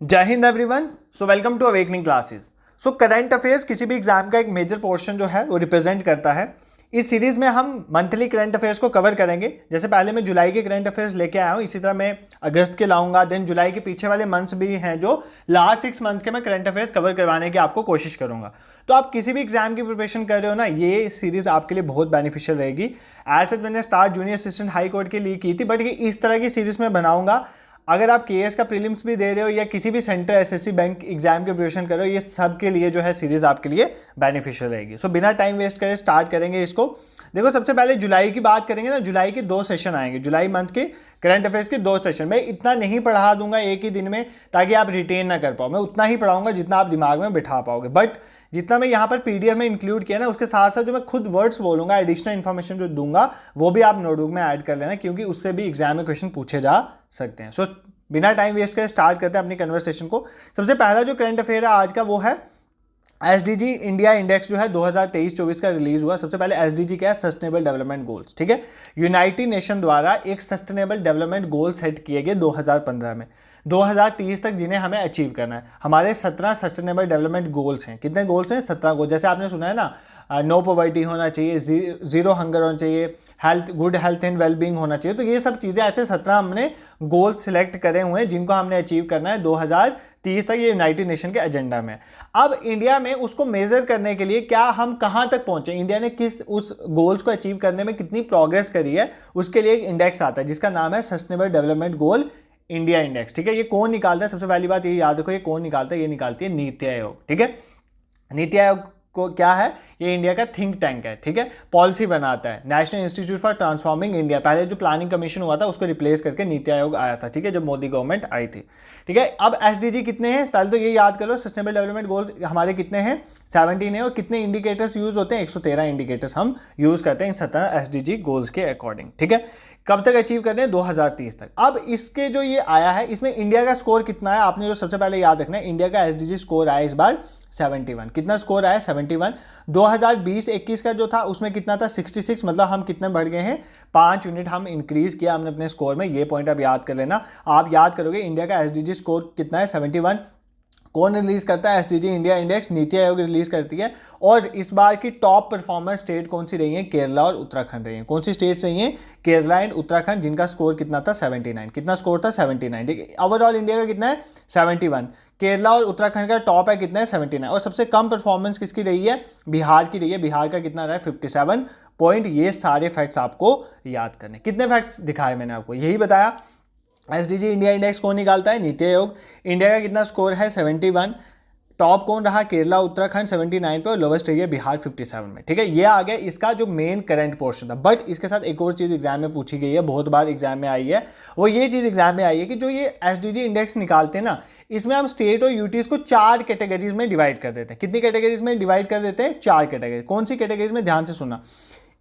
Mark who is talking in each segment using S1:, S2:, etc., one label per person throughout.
S1: जय Hind everyone. So welcome to Awakening Classes. So current affairs किसी भी एग्जाम का एक मेजर पोर्शन जो है वो रिप्रेजेंट करता है। इस सीरीज में हम मंथली करंट अफेयर्स को कवर करेंगे। जैसे पहले मैं जुलाई के करंट अफेयर्स लेके आया हूँ, इसी तरह मैं अगस्त के लाऊंगा। देन जुलाई के पीछे वाले मंथ्स भी हैं जो लास्ट 6 मंथ के मैं करंट अफेयर्स कवर करवाने की आपको कोशिश करूंगा। तो आप किसी भी एग्जाम की प्रिपरेशन कर रहे हो ना, ये सीरीज आपके लिए बहुत बेनिफिशियल रहेगी। ऐसे मैंने start junior assistant high court के लिए की थी, बट ये इस तरह की सीरीज में बनाऊंगा। अगर आप केएस का प्रीलिम्स भी दे रहे हो या किसी भी सेंटर एसएससी बैंक एग्जाम की प्रिपरेशन कर रहे हो, ये सब के लिए जो है सीरीज आपके लिए बेनिफिशियल रहेगी। सो बिना टाइम वेस्ट करे स्टार्ट करेंगे इसको। देखो, सबसे पहले जुलाई की बात करेंगे ना। जुलाई के 2 सेशन आएंगे, जुलाई मंथ के करंट अफेयर्स के 2 सेशन। मैं इतना नहीं पढ़ा दूंगा एक ही दिन में ताकि आप रिटेन ना कर पाओ। मैं उतना ही पढ़ाऊंगा जितना आप दिमाग में बिठा पाओगे, बट जितना मैं यहाँ पर पीडीएफ में इंक्लूड किया ना, उसके साथ साथ जो मैं खुद वर्ड्स बोलूंगा, एडिशनल इन्फॉर्मेशन जो दूंगा, वो भी आप नोटबुक में ऐड कर लेना, क्योंकि उससे भी एग्जाम में क्वेश्चन पूछे जा सकते हैं। सो बिना टाइम वेस्ट करे स्टार्ट करते हैं अपनी कन्वर्सेशन को। सबसे पहला जो करंट अफेयर है आज का वो है एसडीजी इंडिया इंडेक्स जो है 2023-24 का रिलीज हुआ। सबसे पहले एसडीजी क्या है? Sustainable development goals. ठीक है, यूनाइटेड नेशन द्वारा एक सस्टेनेबल डेवलपमेंट गोल सेट किए गए 2015 में, 2030 तक, जिन्हें हमें अचीव करना है। हमारे 17 सस्टेनेबल डेवलपमेंट गोल्स हैं। कितने गोल्स हैं? 17 गोल्स। जैसे आपने सुना है ना, नो पॉवर्टी होना चाहिए, जीरो हंगर होना चाहिए, health, good health and wellbeing होना चाहिए। तो ये सब चीज़ें ऐसे 17 हमने गोल्स सिलेक्ट करे हुए हैं जिनको हमने अचीव करना है 2030 तक। ये यूनाइटेड नेशन के एजेंडा में। अब इंडिया में उसको मेजर करने के लिए क्या हम कहाँ तक पहुंचे, इंडिया ने किस उस गोल्स को अचीव करने में कितनी प्रोग्रेस करी है, उसके लिए एक इंडेक्स आता है जिसका नाम है sustainable development goal India index. ठीक है, ये कौन निकालता है? सबसे पहली बात ये याद रखो, ये कौन निकालता है? ये निकालती है नीति आयोग। ठीक है, नीति आयोग को क्या है? ये इंडिया का थिंक टैंक है। ठीक है, पॉलिसी बनाता है। National institute for transforming India, पहले जो प्लानिंग कमीशन हुआ था उसको रिप्लेस करके नीति आयोग आया था। ठीक है, जब मोदी गवर्नमेंट आई थी। ठीक है, अब एसडीजी कितने हैं? पहले तो ये याद करो, सस्टेनेबल डेवलपमेंट गोल हमारे कितने हैं? 17 है। और कितने इंडिकेटर्स यूज होते हैं? 113 इंडिकेटर्स हम यूज करते हैं इन 17 एसडीजी गोल्स के अकॉर्डिंग। ठीक है, कब तक अचीव करने हैं? 2030 तक। अब इसके जो ये आया है, इसमें इंडिया का स्कोर कितना है? आपने जो सबसे पहले याद रखना है, इंडिया का एसडीजी स्कोर आया इस बार 71। कितना स्कोर आया? 71। 2020-21 का जो था उसमें कितना था? 66। मतलब हम कितने बढ़ गए हैं? 5 यूनिट हम इंक्रीज किया हमने अपने स्कोर में। ये पॉइंट आप याद कर लेना। आप याद करोगे इंडिया का एसडीजी स्कोर कितना है? 71। कौन रिलीज करता है? SDG India index NITI Aayog release करती है। और इस बार की टॉप परफॉर्मर स्टेट कौन सी रही है? केरला और उत्तराखंड रही है। कौन सी स्टेट्स रही हैं? केरला एंड उत्तराखंड, जिनका स्कोर कितना था? 79। कितना स्कोर था? 79। ठीक है, ओवरऑल इंडिया का कितना है? 71। केरला और उत्तराखंड का टॉप है कितना है? 79। और सबसे कम परफॉर्मेंस किसकी रही है? बिहार की रही है। बिहार का कितना रहा है? 57 पॉइंट। ये सारे फैक्ट्स आपको याद करने। कितने फैक्ट्स दिखाए मैंने आपको? यही बताया। एसडीजी इंडिया इंडेक्स कौन निकालता है? नीति आयोग। इंडिया का कितना स्कोर है? 71। टॉप कौन रहा? केरला उत्तराखंड 79 पे, और लोवेस्ट रही है बिहार 57 में। ठीक है, ये आ गया इसका जो मेन करंट पोर्शन था। बट इसके साथ एक और चीज़ एग्जाम में पूछी गई है, बहुत बार एग्जाम में आई है। वो ये चीज़ एग्जाम में आई है कि जो ये एसडीजी इंडेक्स निकालते हैं ना, इसमें हम स्टेट और यूटीज को 4 कैटेगरीज में डिवाइड कर देते हैं। कितनी कैटेगरीज में डिवाइड कर देते हैं? 4 कैटेगरी। कौन सी कैटेगरीज में? ध्यान से सुना।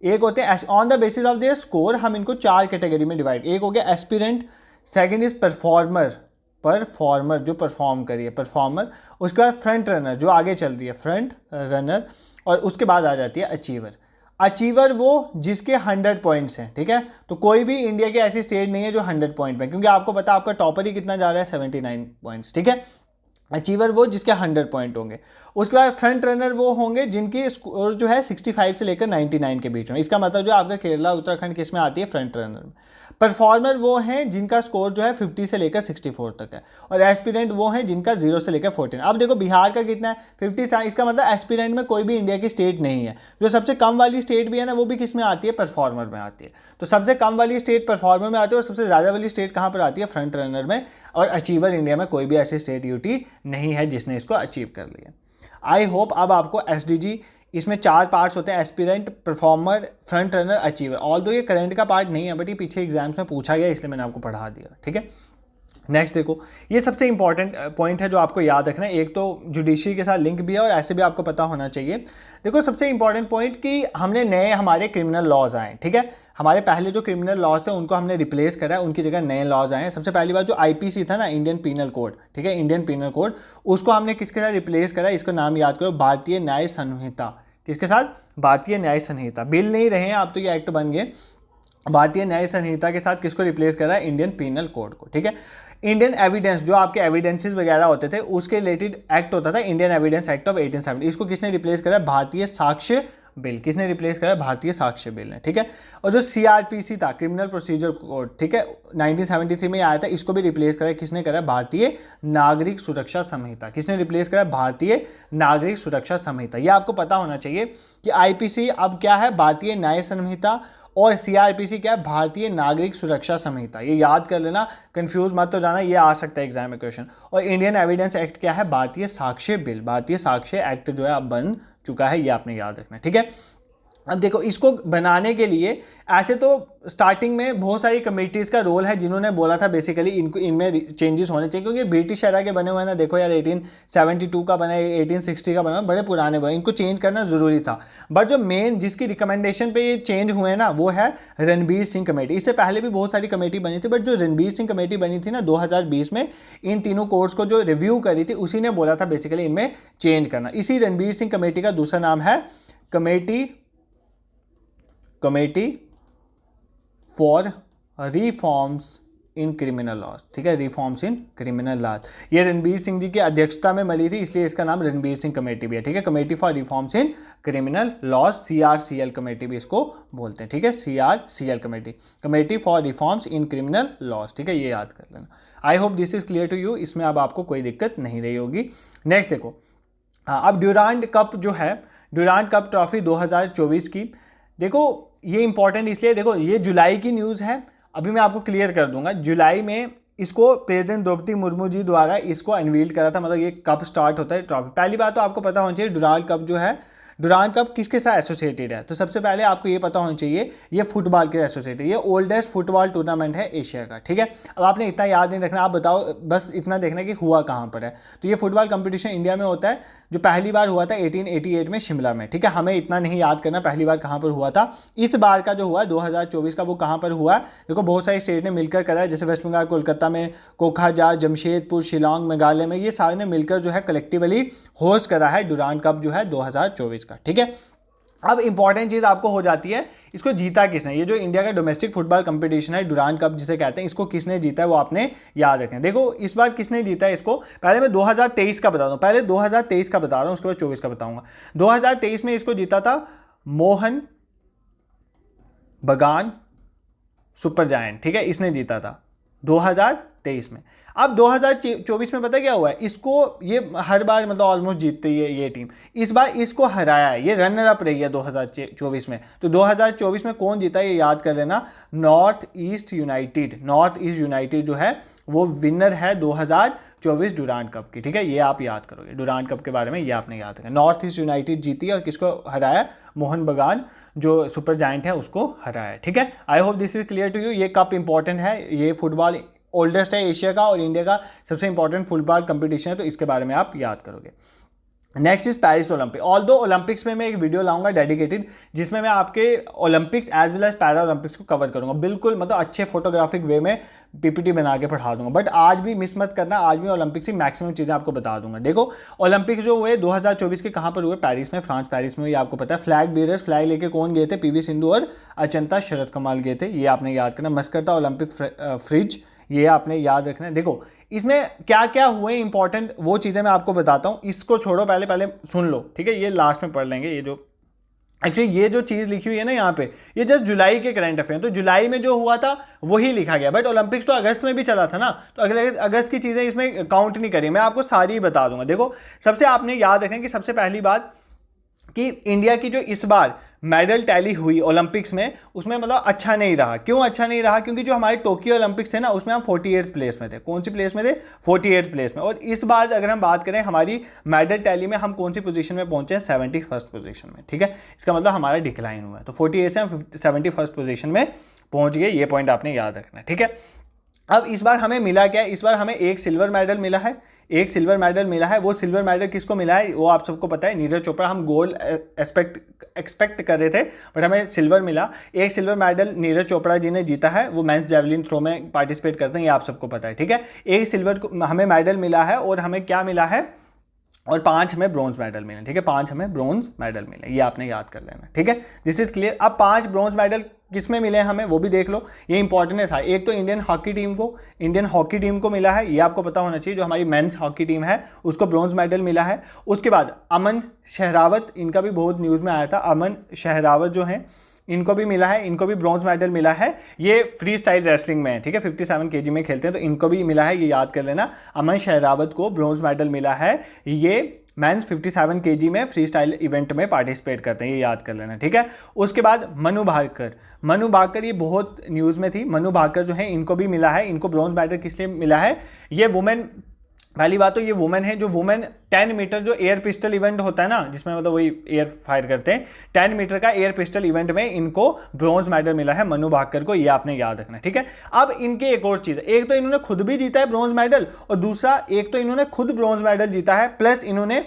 S1: एक होते हैं on the basis of their score, हम इनको 4 कैटेगरी में डिवाइड। एक हो गया एस्पिरेंट, सेकंड इज परफॉर्मर जो परफॉर्म करिए, परफॉर्मर। उसके बाद फ्रंट रनर, जो आगे चल रही है, फ्रंट रनर। और उसके बाद आ जाती है अचीवर। अचीवर वो जिसके 100 पॉइंट्स हैं। ठीक है, तो कोई भी इंडिया की ऐसी स्टेट नहीं है जो 100 पॉइंट पे, क्योंकि आपको पता आपका टॉपर ही कितना जा रहा है? 79 पॉइंट्स। ठीक है, अचीवर वो जिसके 100 पॉइंट होंगे। उसके बाद फ्रंट रनर वो होंगे जिनकी स्कोर जो है 65 से लेकर 99 के बीच में। इसका मतलब जो आपका केरला उत्तराखंड किस में आती है? फ्रंट रनर में। परफॉर्मर वो हैं जिनका स्कोर जो है 50 से लेकर 64 तक है। और एस्पिरेंट वो हैं जिनका 0 से लेकर 14। अब देखो बिहार का कितना है? 50। इसका मतलब एस्पिरेंट में कोई भी इंडिया की स्टेट नहीं है। जो सबसे कम वाली स्टेट भी है ना, वो भी किस में आती है? परफॉर्मर में आती है। तो सबसे कम वाली स्टेट परफॉर्मर में आती है, और सबसे ज़्यादा वाली स्टेट कहाँ पर आती है? फ्रंट रनर में। और अचीवर इंडिया में कोई भी ऐसी स्टेट यूटी नहीं है जिसने इसको अचीव कर लिया। आई होप अब आपको एसडीजी, इसमें 4 पार्ट्स होते हैं, aspirant, performer, front runner, achiever. All दो ये करंट का पार्ट नहीं है, बट ये पीछे एग्जाम्स में पूछा गया, इसलिए मैंने आपको पढ़ा दिया। ठीक है, नेक्स्ट देखो, ये सबसे इंपॉर्टेंट पॉइंट है जो आपको याद रखना है। एक तो जुडिशरी के साथ लिंक भी है और ऐसे भी आपको पता होना चाहिए। देखो, सबसे इंपॉर्टेंट पॉइंट कि हमने नए हमारे क्रिमिनल लॉज आए। ठीक है, हमारे पहले जो क्रिमिनल लॉज थे उनको हमने रिप्लेस करा है, उनकी जगह नए लॉज आए हैं। सबसे पहली बात जो आईपीसी था ना, इंडियन पीनल कोड। ठीक है, इंडियन पीनल कोड, उसको हमने किसके साथ रिप्लेस करा है? इसका नाम याद करो, भारतीय न्याय संहिता। किसके साथ? भारतीय न्याय संहिता। बिल नहीं रहे हैं आप, तो ये एक्ट बन गए। भारतीय न्याय संहिता के साथ किसको रिप्लेस करा है? इंडियन पीनल कोड को। ठीक है, इंडियन एविडेंस, जो आपके एविडेंसेस वगैरह होते थे उसके रिलेटेड एक्ट होता था इंडियन एविडेंस एक्ट ऑफ 1870। इसको किसने रिप्लेस करा? भारतीय साक्ष्य बिल। किसने रिप्लेस करा? भारतीय साक्ष्य बिल ने, ठीक है। और जो सीआरपीसी था, क्रिमिनल प्रोसीजर कोड, ठीक है, 1973 में आया था, इसको भी रिप्लेस करा। किसने करा? भारतीय नागरिक सुरक्षा संहिता। किसने रिप्लेस करा? भारतीय नागरिक सुरक्षा संहिता। ये आपको पता होना चाहिए कि आईपीसी अब क्या है? भारतीय न्याय संहिता, और सीआरपीसी क्या है? भारतीय नागरिक सुरक्षा संहिता। ये याद कर लेना, कंफ्यूज मत तो जाना, ये आ सकता है एग्जाम में क्वेश्चन। और इंडियन एविडेंस एक्ट क्या है? भारतीय साक्ष्य बिल। भारतीय साक्ष्य एक्ट जो है अब बन चुका है, ये आपने याद रखना है, ठीक है। अब देखो, इसको बनाने के लिए ऐसे तो स्टार्टिंग में बहुत सारी कमेटीज़ का रोल है जिन्होंने बोला था बेसिकली इनको इनमें चेंजेस होने चाहिए, क्योंकि ब्रिटिश एरा के बने हुए हैं ना। देखो यार, 1872 का बना है, 1860 का बना, बड़े पुराने बने, इनको चेंज करना ज़रूरी था। बट जो मेन जिसकी रिकमेंडेशन पे ये चेंज हुए हैं ना, वो है रणबीर सिंह कमेटी। इससे पहले भी बहुत सारी कमेटी बनी थी, बट जो रणबीर सिंह कमेटी बनी थी ना 2020 में, इन तीनों कोर्स को जो रिव्यू करी थी, उसी ने बोला था बेसिकली इनमें चेंज करना। इसी रणबीर सिंह कमेटी का दूसरा नाम है committee for reforms in criminal laws, ठीक है, रिफॉर्म्स इन क्रिमिनल लॉज। ये रणबीर सिंह जी की अध्यक्षता में मिली थी, इसलिए इसका नाम रणबीर सिंह कमेटी भी है, ठीक है। Committee for reforms in criminal laws, CRCL committee भी इसको बोलते हैं, ठीक है, CRCL committee, committee for reforms in criminal laws, ठीक है, ये याद कर लेना। I hope this is clear to you, इसमें अब आपको कोई दिक्कत नहीं रही होगी। नेक्स्ट देखो, अब ड्यूरांड कप जो है, ड्यूरांड कप ट्रॉफी 2024 की, देखो ये इंपॉर्टेंट इसलिए, देखो ये जुलाई की न्यूज़ है, अभी मैं आपको क्लियर कर दूंगा। जुलाई में इसको प्रेसिडेंट द्रौपदी मुर्मू जी द्वारा इसको अनवील करा था, मतलब ये कब स्टार्ट होता है ट्रॉफी। पहली बात तो आपको पता होना चाहिए डुरांड कप जो है, डुरांड कप किसके साथ एसोसिएटेड है। तो सबसे पहले आपको ये पता होना चाहिए ये फुटबॉल के एसोसिएटेड, ये ओल्डेस्ट फुटबॉल टूर्नामेंट है एशिया का, ठीक है। अब आपने इतना याद नहीं रखना, आप बताओ बस इतना देखना कि हुआ कहाँ पर है। तो ये फुटबॉल कंपटीशन इंडिया में होता है, जो पहली बार हुआ था 1888 में शिमला में, ठीक है। हमें इतना नहीं याद करना पहली बार कहाँ पर हुआ था। इस बार का जो हुआ 2024 का, वो कहाँ पर हुआ? देखो बहुत सारी स्टेट ने मिलकर करा है, जैसे वेस्ट बंगाल कोलकाता में, कोखाजार, जमशेदपुर, शिलोंग, मेघालय में, ये सारे ने मिलकर जो है कलेक्टिवली होस्ट करा है डुरांड कप जो है 2024 का, ठीक है। अब इंपॉर्टेंट चीज़ आपको हो जाती है, इसको जीता किसने? ये जो इंडिया का डोमेस्टिक फुटबॉल कंपटीशन है डुरांड कप जिसे कहते हैं, इसको किसने जीता है वो आपने याद रखना है। देखो इस बार किसने जीता है इसको, पहले मैं 2023 का बता दूं, पहले 2023 का बता रहा हूं, उसके बाद 24 का बताऊंगा। 2023 में इसको जीता था मोहन बगान सुपर जायंट, ठीक है, इसने जीता था 2023 में। अब 2024 में पता क्या हुआ है, इसको ये हर बार मतलब ऑलमोस्ट जीतती है ये टीम, इस बार इसको हराया है, ये रनर अप रही है 2024 में। तो 2024 में कौन जीता ये याद कर लेना, north east United. North east United जो है वो विनर है 2024 डुरांड कप की, ठीक है, ये आप याद करोगे। डुरांड कप के बारे में ये आपने याद रखना, नॉर्थ ईस्ट यूनाइटेड जीती और किसको हराया? मोहन बगान जो सुपर जायंट है उसको हराया, ठीक है। I hope this is clear to you. ये कप इंपॉर्टेंट है, ये फुटबॉल ओल्डेस्ट है एशिया का और इंडिया का सबसे इंपॉर्टेंट फुटबॉल कंपटीशन है, तो इसके बारे में आप याद करोगे। Next is Paris Olympic. Although Olympics में मैं एक वीडियो लाऊंगा डेडिकेटेड, जिसमें मैं आपके Olympics as well as para Olympics को कवर करूंगा, बिल्कुल मतलब अच्छे फोटोग्राफिक वे में पीपीटी बना के पढ़ा दूंगा। बट आज भी मिस मत करना, आज भी ओलंपिक्स की मैक्सिमम चीज़ें आपको बता दूंगा। देखो ओलंपिक्स जो हुए 2024 के कहाँ पर हुए? पेरिस में, फ्रांस पेरिस में, ये आपको पता है। फ्लैग बेयरर्स, फ्लैग लेके कौन गए थे? पीवी सिंधु और अचंता शरद कमल गए थे, ये आपने याद करना। मस्कता ओलंपिक फ्रिज, ये आपने याद रखना है। देखो इसमें क्या क्या हुए इंपॉर्टेंट वो चीज़ें मैं आपको बताता हूँ, इसको छोड़ो, पहले सुन लो, ठीक है, ये लास्ट में पढ़ लेंगे। ये जो एक्चुअली ये जो चीज़ लिखी हुई है ना यहाँ पे, ये जस्ट जुलाई के करंट अफेयर, तो जुलाई में जो हुआ था वही लिखा गया। बट ओलंपिक्स तो अगस्त में भी चला था ना, तो अगले अगस्त की चीज़ें इसमें काउंट नहीं करी, मैं आपको सारी बता दूंगा। देखो सबसे आपने याद रखें कि सबसे पहली बात कि इंडिया की जो इस बार मेडल टैली हुई ओलंपिक्स में, उसमें मतलब अच्छा नहीं रहा। क्यों अच्छा नहीं रहा? क्योंकि जो हमारे टोक्यो ओलंपिक्स थे ना, उसमें हम 48th प्लेस में थे। कौन सी प्लेस में थे? 48th प्लेस में। और इस बार अगर हम बात करें हमारी मेडल टैली में, हम कौन सी पोजीशन में पहुंचे हैं? 71st पोजीशन में, ठीक है। इसका मतलब हमारा डिक्लाइन हुआ है, तो 48 से हम 71st पोजीशन में पहुंच गए, ये पॉइंट आपने याद रखना है, ठीक है। अब इस बार हमें मिला क्या? इस बार हमें एक सिल्वर मेडल मिला है, एक सिल्वर मेडल मिला है। वो सिल्वर मेडल किसको मिला है वो आप सबको पता है, नीरज चोपड़ा। हम गोल्ड एक्सपेक्ट कर रहे थे बट हमें सिल्वर मिला। एक सिल्वर मेडल नीरज चोपड़ा जी ने जीता है, वो मेंस जेवलिन थ्रो में पार्टिसिपेट करते हैं, ये आप सबको पता है, ठीक है। एक सिल्वर हमें मेडल मिला है और हमें क्या मिला है, और 5 हमें ब्रॉन्ज मेडल मिले, ठीक है, 5 हमें ब्रॉन्ज मेडल मिले, ये आपने याद कर लेना, ठीक है। This is clear. अब 5 ब्रॉन्ज मेडल किस में मिले हैं हमें वो भी देख लो, ये इंपॉर्टेंट है। एक तो इंडियन हॉकी टीम को मिला है, ये आपको पता होना चाहिए, जो हमारी मेंस हॉकी टीम है उसको ब्रॉन्ज मेडल मिला है। उसके बाद अमन शहरावत, इनका भी बहुत न्यूज़ में आया था, अमन शहरावत जो है इनको भी मिला है, इनको भी ब्रॉन्ज मेडल मिला है। ये फ्री स्टाइल रेसलिंग में है, ठीक है, 57 kg में खेलते हैं, तो इनको भी मिला है, ये याद कर लेना। अमन शहरावत को ब्रॉन्ज मेडल मिला है, ये मेंस 57 kg में फ्री स्टाइल इवेंट में पार्टिसिपेट करते हैं, ये याद कर लेना, ठीक है। उसके बाद मनु भाकर ये बहुत न्यूज़ में थी। मनु भाकर जो है इनको भी मिला है, इनको ब्रॉन्ज मेडल किस लिए मिला है, ये वुमेन, पहली बात तो ये वुमेन है, जो वुमेन 10 मीटर जो एयर पिस्टल इवेंट होता है ना, जिसमें मतलब वही एयर फायर करते हैं, 10 मीटर का एयर पिस्टल इवेंट में इनको ब्रॉन्ज मेडल मिला है मनु भाकर को, ये आपने याद रखना, ठीक है। अब इनके एक और चीज़ है, एक तो इन्होंने खुद भी जीता है ब्रॉन्ज मेडल, और दूसरा एक तो इन्होंने खुद ब्रॉन्ज मेडल जीता है, प्लस इन्होंने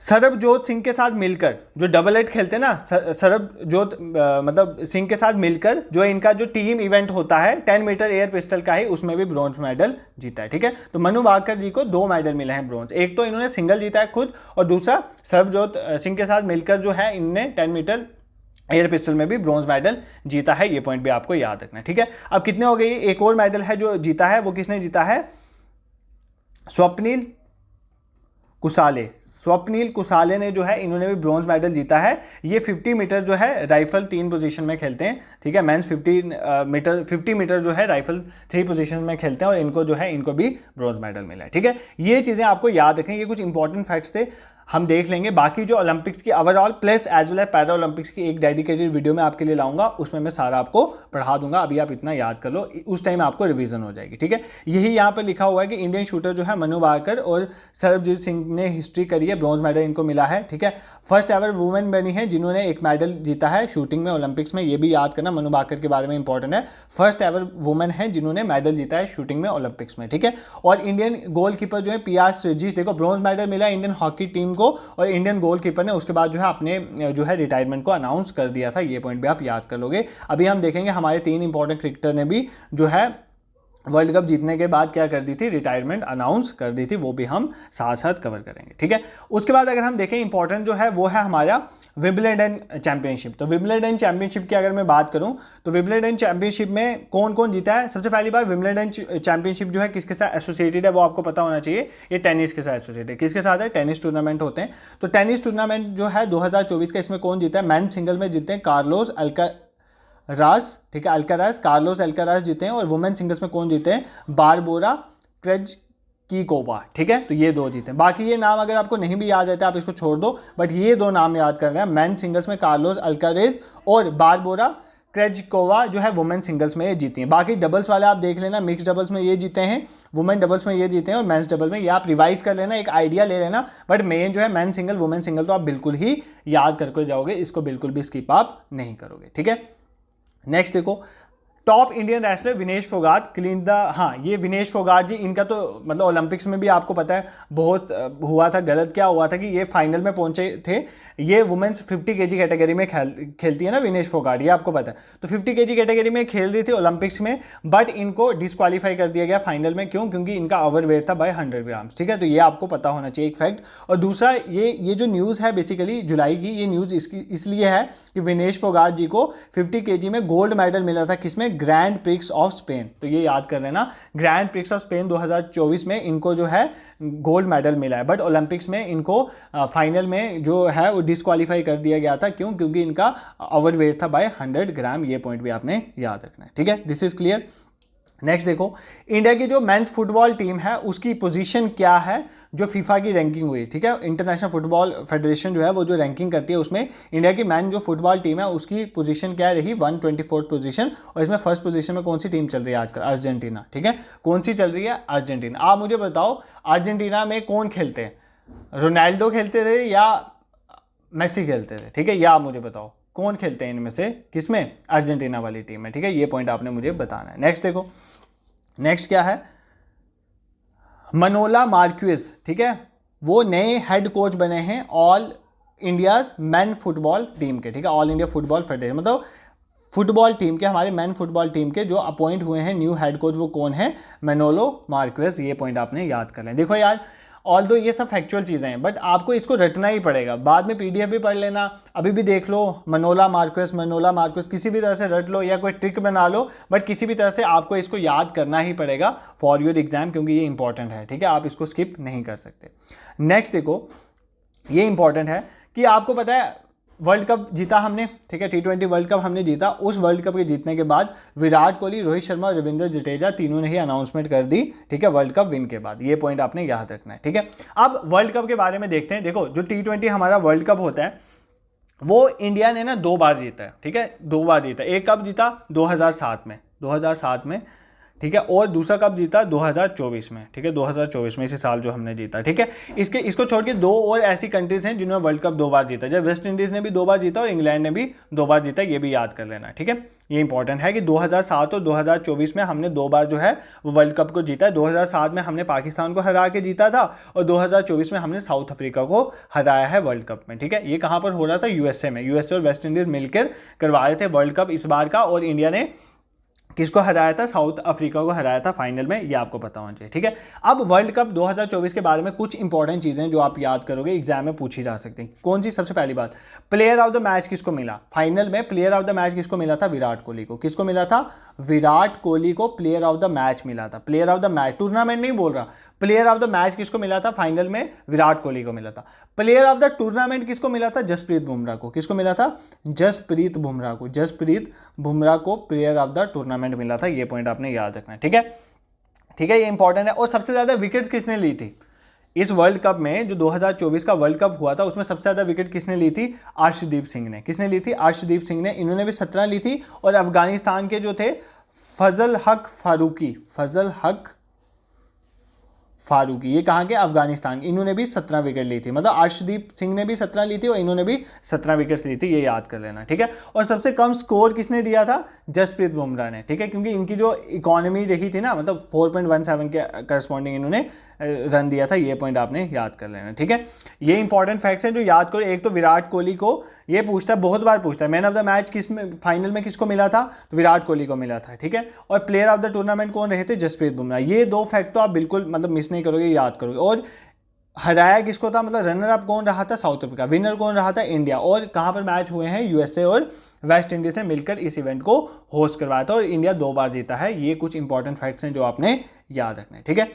S1: सरबजोत सिंह के साथ मिलकर, जो डबल एट खेलते हैं ना, सरबजोत मतलब सिंह के साथ मिलकर जो इनका जो टीम इवेंट होता है 10 मीटर एयर पिस्टल का ही, उसमें भी ब्रॉन्ज मेडल जीता है, ठीक है। तो मनु भाकर जी को 2 मेडल मिले हैं ब्रॉन्ज, एक तो इन्होंने सिंगल जीता है खुद, और दूसरा सरबजोत सिंह के साथ मिलकर जो है इनने 10 मीटर एयर पिस्टल में भी ब्रॉन्ज मेडल जीता है, ये पॉइंट भी आपको याद रखना है, ठीक है। अब कितने हो गए, एक और मेडल है जो जीता है, वो किसने जीता है, स्वप्निल कुसाले ने जो है, इन्होंने भी ब्रॉन्ज मेडल जीता है। ये 50 मीटर जो है राइफल 3 पोजीशन में खेलते हैं, ठीक है, मेंस 50 मीटर जो है राइफल 3 पोजीशन में खेलते हैं, और इनको जो है इनको भी ब्रॉन्ज मेडल मिला है, ठीक है। ये चीज़ें आपको याद रखें, ये कुछ इंपॉर्टेंट फैक्ट्स थे, हम देख लेंगे। बाकी जो ओलंपिक्स की overall plus as well as para Olympics की एक डेडिकेटेड वीडियो में आपके लिए लाऊंगा, उसमें मैं सारा आपको पढ़ा दूंगा, अभी आप इतना याद कर लो, उस टाइम आपको रिवीजन हो जाएगी, ठीक है। यही यहाँ पर लिखा हुआ है कि इंडियन शूटर जो है मनु भाकर और सरबजीत सिंह ने हिस्ट्री करी है, ब्रॉन्ज मेडल इनको मिला है, ठीक है। फर्स्ट एवर वुमेन बनी है जिन्होंने एक मेडल जीता है शूटिंग में ओलंपिक्स में, ये भी याद करना, मनु भाकर के बारे में इंपॉर्टेंट है, फर्स्ट एवर वुमेन है जिन्होंने मेडल जीता है शूटिंग में ओलंपिक्स में, ठीक है। और इंडियन गोलकीपर जो है PR श्रीजीत, देखो ब्रॉन्ज मेडल मिला इंडियन हॉकी टीम को, और इंडियन गोलकीपर ने उसके बाद जो है अपने जो है रिटायरमेंट को अनाउंस कर दिया था, ये पॉइंट भी आप याद कर लोगे। अभी हम देखेंगे हमारे 3 इंपॉर्टेंट क्रिकेटर ने भी जो है वर्ल्ड कप जीतने के बाद क्या कर दी थी, रिटायरमेंट अनाउंस कर दी थी, वो भी हम साथ साथ कवर करेंगे, ठीक है। उसके बाद अगर हम देखें इंपॉर्टेंट जो है वो है हमारा विंबलडन चैंपियनशिप। तो विंबलडन चैंपियनशिप की अगर मैं बात करूं तो विंबलडन चैंपियनशिप में कौन कौन जीता है, सबसे पहली बार विंबलडन चैंपियनशिप जो है किसके साथ एसोसिएटेड है वो आपको पता होना चाहिए, ये टेनिस के साथ एसोसिएटेड है। किसके साथ है, टेनिस टूर्नामेंट होते हैं। तो टेनिस टूर्नामेंट जो है 2024 का, इसमें कौन जीता है, मैन सिंगल में जीते हैं कार्लोस अल्काराज, ठीक है, कार्लोस अल्काराज जीते हैं, और वुमेन सिंगल्स में कौन जीते हैं, बारबोरा क्रेजकिकोवा, ठीक है। तो ये 2 जीते हैं। बाकी ये नाम अगर आपको नहीं भी याद रहता है आप इसको छोड़ दो, बट ये 2 नाम याद कर रहे हैं, मैन सिंगल्स में कार्लोस अल्कारेज और बारबोरा क्रेजकोवा जो है वुमेन सिंगल्स में ये जीती हैं। बाकी डबल्स वाले आप देख लेना, मिक्स डबल्स में ये जीते हैं, वुमेन डबल्स में ये जीते हैं, और मेंस डबल में ये आप रिवाइज कर लेना, एक आइडिया ले लेना, बट मेन जो है मैन सिंगल वुमेन सिंगल तो आप बिल्कुल ही याद करके जाओगे, इसको बिल्कुल भी स्किप आप नहीं करोगे, ठीक है। नेक्स्ट देखो, top Indian wrestler Vinesh Phogat clean the, हाँ ये विनेश फोगाट जी, इनका तो मतलब ओलंपिक्स में भी आपको पता है बहुत हुआ था, गलत क्या हुआ था कि ये फाइनल में पहुंचे थे। ये वुमेन्स 50 kg कैटेगरी में खेलती है ना विनेश फोगाट, ये आपको पता है। तो 50 kg कैटेगरी में खेल रही थी ओलंपिक्स में, बट इनको डिस्क्वालीफाई कर दिया गया फाइनल में, क्यों, क्योंकि इनका ओवर वेट था बाय 100 ग्राम, ठीक है। तो ये आपको पता होना चाहिए एक फैक्ट। और दूसरा ये जो न्यूज़ है बेसिकली जुलाई की, ये न्यूज़ इसलिए है कि विनेश फोगाट जी को 50 kg में गोल्ड मेडल मिला था, किसमें, ग्रैंड प्रिक्स ऑफ स्पेन। तो ये याद कर लेना, ग्रैंड प्रिक्स ऑफ स्पेन 2024 में इनको जो है गोल्ड मेडल मिला है, बट ओलंपिक्स में इनको फाइनल में जो है वो डिस्क्वालीफाई कर दिया गया था, क्यों, क्योंकि इनका ओवर वेट था बाय 100 ग्राम, ये पॉइंट भी आपने याद रखना है, ठीक है। This is clear. नेक्स्ट देखो, इंडिया की जो मेंस फुटबॉल टीम है उसकी पोजीशन क्या है जो फीफा की रैंकिंग हुई, ठीक है। इंटरनेशनल फुटबॉल फेडरेशन जो है वो जो रैंकिंग करती है उसमें इंडिया की मैन जो फुटबॉल टीम है उसकी पोजीशन क्या रही, 124th पोजीशन, और इसमें फर्स्ट पोजीशन में कौन सी टीम चल रही है आजकल, अर्जेंटीना, ठीक है। कौन सी चल रही है, अर्जेंटीना। आप मुझे बताओ अर्जेंटीना में कौन खेलते हैं, रोनाल्डो खेलते थे या मेसी खेलते थे, ठीक है, या आप मुझे बताओ कौन खेलते हैं इनमें से, किसमें, अर्जेंटीना वाली टीम में, ठीक है। ये पॉइंट आपने मुझे बताना है। नेक्स्ट देखो, नेक्स्ट क्या है, मनोला मार्क्वेज, ठीक है, वो नए हेड कोच बने हैं all India's man football team के, ठीक है, ऑल इंडिया फुटबॉल फेडरेशन, मतलब फुटबॉल टीम के, हमारे मैन फुटबॉल टीम के जो अपॉइंट हुए हैं न्यू हेड कोच, वो कौन है, मनोलो मार्क्वेज। ये पॉइंट आपने याद कर लें। देखो यार, ऑल्दो ये सब फैक्चुअल चीज़ें हैं, बट आपको इसको रटना ही पड़ेगा। बाद में पीडीएफ भी पढ़ लेना, अभी भी देख लो मनोला मार्क्वेस किसी भी तरह से रट लो या कोई ट्रिक बना लो, बट किसी भी तरह से आपको इसको याद करना ही पड़ेगा फॉर योर एग्जाम, क्योंकि ये इंपॉर्टेंट है, ठीक है, आप इसको स्किप नहीं कर सकते। नेक्स्ट देखो, ये इंपॉर्टेंट है कि आपको पता है वर्ल्ड कप जीता हमने, ठीक है, T20 वर्ल्ड कप हमने जीता। उस वर्ल्ड कप के जीतने के बाद विराट कोहली, रोहित शर्मा और रविंद्र जडेजा तीनों ने ही अनाउंसमेंट कर दी, ठीक है, वर्ल्ड कप विन के बाद। ये पॉइंट आपने याद रखना है, ठीक है। अब वर्ल्ड कप के बारे में देखते हैं। देखो जो T20 हमारा वर्ल्ड कप होता है वो इंडिया ने ना 2 बार जीता है, ठीक है, 2 बार जीता। एक कप जीता 2007 में, ठीक है, और दूसरा कप जीता 2024 में, ठीक है, 2024 में, इसी साल जो हमने जीता, ठीक है। इसको छोड़ के 2 और ऐसी कंट्रीज हैं जिन्होंने वर्ल्ड कप 2 बार जीता, जब वेस्ट इंडीज ने भी 2 बार जीता और इंग्लैंड ने भी 2 बार जीता, ये भी याद कर लेना, ठीक है। ये इंपॉर्टेंट है कि 2007 और 2024 में हमने 2 बार जो है वो वर्ल्ड कप को जीता है। 2007 में हमने पाकिस्तान को हरा के जीता था और 2024 में हमने साउथ अफ्रीका को हराया है वर्ल्ड कप में, ठीक है। ये कहाँ पर हो रहा था? यूएसए में। यूएसए और वेस्ट इंडीज मिलकर करवा रहे थे वर्ल्ड कप इस बार का, और इंडिया ने किसको हराया था? साउथ अफ्रीका को हराया था फाइनल में, ये आपको पता होना चाहिए, ठीक है। अब वर्ल्ड कप 2024 के बारे में कुछ इंपॉर्टेंट चीजें जो आप याद करोगे, एग्जाम में पूछी जा सकती हैं। कौन सी? सबसे पहली बात, प्लेयर ऑफ द मैच किसको मिला? फाइनल में प्लेयर ऑफ द मैच किसको मिला था? विराट कोहली को। किसको मिला था? विराट कोहली को प्लेयर ऑफ द मैच मिला था। Player of the match, tournament नहीं बोल रहा, प्लेयर ऑफ द मैच किसको मिला था? फाइनल में विराट कोहली को मिला था। प्लेयर ऑफ द टूर्नामेंट किसको मिला था? जसप्रीत बुमराह को। किसको मिला था? जसप्रीत बुमराह को। जसप्रीत बुमराह को प्लेयर ऑफ द टूर्नामेंट मिला था। ये पॉइंट आपने याद रखना है, ठीक है, ठीक है, ये इंपॉर्टेंट है। और सबसे ज्यादा विकेट्स किसने ली थी इस वर्ल्ड कप में? जो 2024 का वर्ल्ड कप हुआ था उसमें सबसे ज्यादा विकेट किसने ली थी? अर्शदीप सिंह ने। किसने ली थी? अर्शदीप सिंह ने। इन्होंने भी 17 ली थी। और अफगानिस्तान के जो थे फजल हक फारूकी, ये कहाँ के? अफगानिस्तान। इन्होंने भी 17 विकेट ली थी, मतलब अर्शदीप सिंह ने भी 17 ली थी और इन्होंने भी 17 विकेट ली थी, ये याद कर लेना, ठीक है। और सबसे कम स्कोर किसने दिया था? जसप्रीत बुमराह ने, ठीक है, क्योंकि इनकी जो इकोनॉमी देखी थी ना, मतलब 4.17 के करस्पॉन्डिंग इन्होंने रन दिया था। ये पॉइंट आपने याद कर लेना, ठीक है। ये इंपॉर्टेंट फैक्ट्स हैं जो याद करो। एक तो विराट कोहली को ये पूछता है, बहुत बार पूछता है, मैन ऑफ द मैच किस में फाइनल में किसको मिला था? तो विराट कोहली को मिला था, ठीक है। और प्लेयर ऑफ द टूर्नामेंट कौन रहे थे? जसप्रीत बुमराह। ये 2 फैक्ट तो आप बिल्कुल मतलब मिस नहीं करोगे, याद करोगे। और हराया किसको था? मतलब रनर अप कौन रहा था? South Africa. विनर कौन रहा था? इंडिया। और कहां पर मैच हुए हैं? यूएसए और वेस्ट इंडीज ने मिलकर इस इवेंट को होस्ट करवाया था और इंडिया 2 बार जीता है। ये कुछ इंपॉर्टेंट फैक्ट्स हैं जो आपने याद रखने, ठीक है।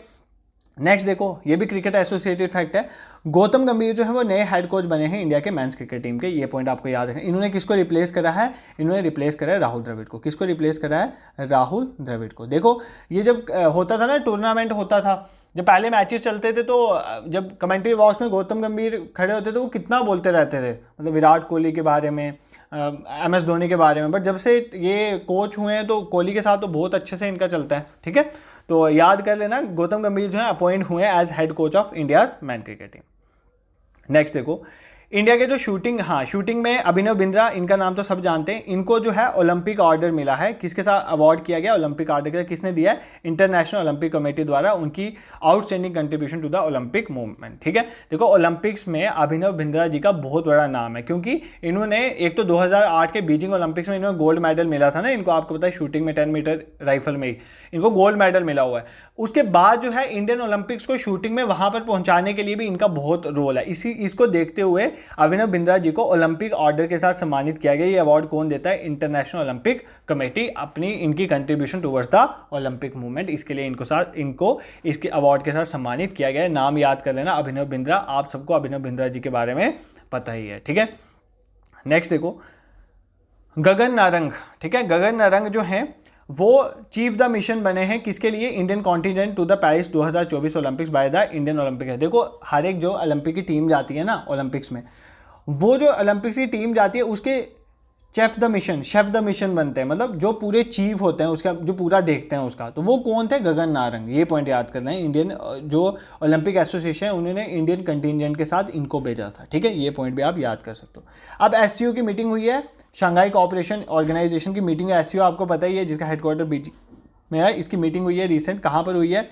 S1: नेक्स्ट देखो, ये भी क्रिकेट एसोसिएटेड फैक्ट है। गौतम गंभीर जो है वो नए हेड कोच बने हैं इंडिया के मेंस क्रिकेट टीम के। ये पॉइंट आपको याद रखना। इन्होंने किसको रिप्लेस करा है? इन्होंने रिप्लेस करा है राहुल द्रविड़ को। किसको रिप्लेस करा है? राहुल द्रविड़ को। देखो ये जब होता था ना, टूर्नामेंट होता था, जब पहले मैचेस चलते थे, तो जब कमेंट्री बॉक्स में गौतम गंभीर खड़े होते थे वो कितना बोलते रहते थे, मतलब विराट कोहली के बारे में, MS धोनी के बारे में। बट जब से ये कोच हुए हैं तो कोहली के साथ तो बहुत अच्छे से इनका चलता है, ठीक है। तो याद कर लेना, गौतम गंभीर जो है अपॉइंट हुए as head coach of India's men cricket team. Next देखो, इंडिया के जो शूटिंग में अभिनव बिंद्रा, इनका नाम तो सब जानते हैं। इनको जो है ओलंपिक ऑर्डर मिला है। किसके साथ अवार्ड किया गया? ओलंपिक ऑर्डर के किसने दिया है? इंटरनेशनल ओलंपिक कमेटी द्वारा, उनकी outstanding contribution to the Olympic movement, ठीक है। देखो ओलंपिक्स में अभिनव बिंद्रा जी का बहुत बड़ा नाम है, क्योंकि इन्होंने एक तो 2008 के बीजिंग ओलंपिक्स में इन्होंने गोल्ड मेडल मिला था ना इनको, आपको पता है, शूटिंग में 10 मीटर राइफल में ही इनको गोल्ड मेडल मिला हुआ है। उसके बाद जो है इंडियन ओलंपिक्स को शूटिंग में वहां पर पहुंचाने के लिए भी इनका बहुत रोल है। इसको देखते हुए अभिनव बिंद्रा जी को ओलंपिक ऑर्डर के साथ सम्मानित किया गया। ये अवार्ड कौन देता है? इंटरनेशनल ओलंपिक कमेटी, अपनी इनकी contribution towards the Olympic movement, इसके लिए इनको इसके अवार्ड के साथ सम्मानित किया गया है। नाम याद कर लेना, अभिनव बिंद्रा। आप सबको अभिनव बिंद्रा जी के बारे में पता ही है, ठीक है। नेक्स्ट देखो, गगन नारंग, ठीक है। गगन नारंग जो है वो चीफ द मिशन बने हैं किसके लिए? Indian contingent to the Paris 2024 Olympics by the Indian Olympic है। देखो हर एक जो ओलंपिक की टीम जाती है ना ओलंपिक्स में, वो जो ओलंपिक्स की टीम जाती है उसके शेफ द मिशन बनते हैं, मतलब जो पूरे चीफ होते हैं उसका, जो पूरा देखते हैं उसका। तो वो कौन थे? गगन नारंग। ये पॉइंट याद करना है। इंडियन जो ओलंपिक एसोसिएशन है उन्होंने इंडियन कंटिजेंट के साथ इनको भेजा था, ठीक है। ये पॉइंट भी आप याद कर सकते हो। अब SCO की मीटिंग हुई है, शंघाई कोऑपरेशन ऑर्गेनाइजेशन की मीटिंग है। SCO आपको पता ही है, जिसका हेडक्वार्टर बीजिंग में है। इसकी मीटिंग हुई है रिसेंट। कहाँ पर हुई है?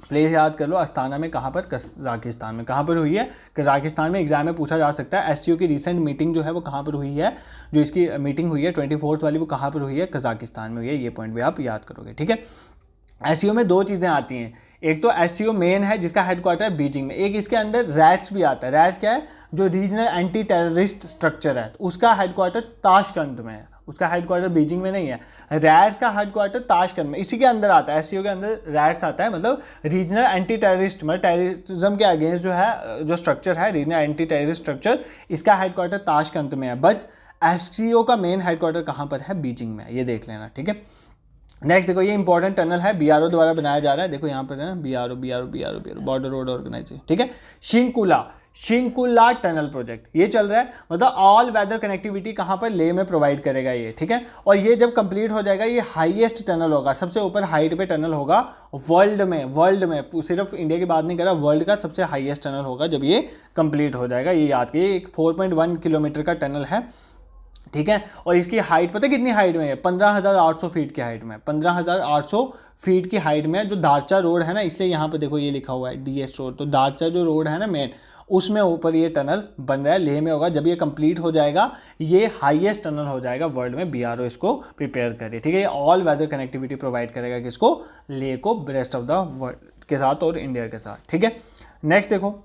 S1: प्लेस याद कर लो, अस्ताना में। कहाँ पर? कजाकिस्तान में। कहाँ पर हुई है? कजाकिस्तान में। एग्जाम में पूछा जा सकता है। SCO की रिसेंट मीटिंग जो है वो कहाँ पर हुई है? जो इसकी मीटिंग हुई है 24th वाली, वो कहाँ पर हुई है? कजाकिस्तान में हुई है। ये पॉइंट भी आप याद करोगे, ठीक है। SCO में 2 चीज़ें आती हैं, एक तो एससीओ मेन है जिसका हेडक्वार्टर बीजिंग में, एक इसके अंदर रैट्स भी आता है। रैट्स क्या है? जो रीजनल एंटी टेररिस्ट स्ट्रक्चर है, उसका हेडक्वार्टर ताशकंद में है, उसका हेडक्वार्टर बीजिंग में नहीं है। रैट्स का हेडक्वार्टर ताशकंद में, इसी के अंदर आता है, एससीओ के अंदर रैट्स आता है, मतलब रीजनल एंटी टेररिस्ट, मतलब टेररिज्म के अगेंस्ट जो है जो स्ट्रक्चर है रीजनल एंटी टेररिस्ट स्ट्रक्चर, इसका हेडक्वार्टर ताशकंद में है। बट एससीओ का मेन हेडक्वार्टर कहाँ पर है? बीजिंग में, ये देख लेना, ठीक है। नेक्स्ट देखो, ये इंपॉर्टेंट टनल है, बीआरओ द्वारा बनाया जा रहा है, देखो यहाँ पर है ना, बीआरओ बॉर्डर रोड ऑर्गेनाइजेशन, ठीक है। शिंकुला टनल प्रोजेक्ट ये चल रहा है, मतलब ऑल वेदर कनेक्टिविटी कहाँ पर? लेह में प्रोवाइड करेगा ये, ठीक है। और ये जब कंप्लीट हो जाएगा, ये हाईएस्ट टनल होगा, सबसे ऊपर हाइट पे टनल होगा वर्ल्ड में, सिर्फ इंडिया की बात नहीं कर रहा, वर्ल्ड का सबसे हाईएस्ट टनल होगा जब ये कंप्लीट हो जाएगा। ये याद करिए, एक 4.1 किलोमीटर का टनल है, ठीक है। और इसकी हाइट पता है कितनी हाइट में है? 15,800 फीट की हाइट में, 15,800 फीट की हाइट में। जो दारचा रोड है ना, इसलिए यहाँ पे देखो ये लिखा हुआ है डीएस रोड, तो दारचा जो रोड है ना मेन, उसमें ऊपर ये टनल बन रहा है, लेह में होगा। जब ये कंप्लीट हो जाएगा, ये हाईएस्ट टनल हो जाएगा वर्ल्ड में। बीआरओ इसको प्रिपेयर करे, ठीक है। ये ऑल वेदर कनेक्टिविटी प्रोवाइड करेगा किसको? लेह को, रेस्ट ऑफ द वर्ल्ड के साथ और इंडिया के साथ, ठीक है। नेक्स्ट देखो,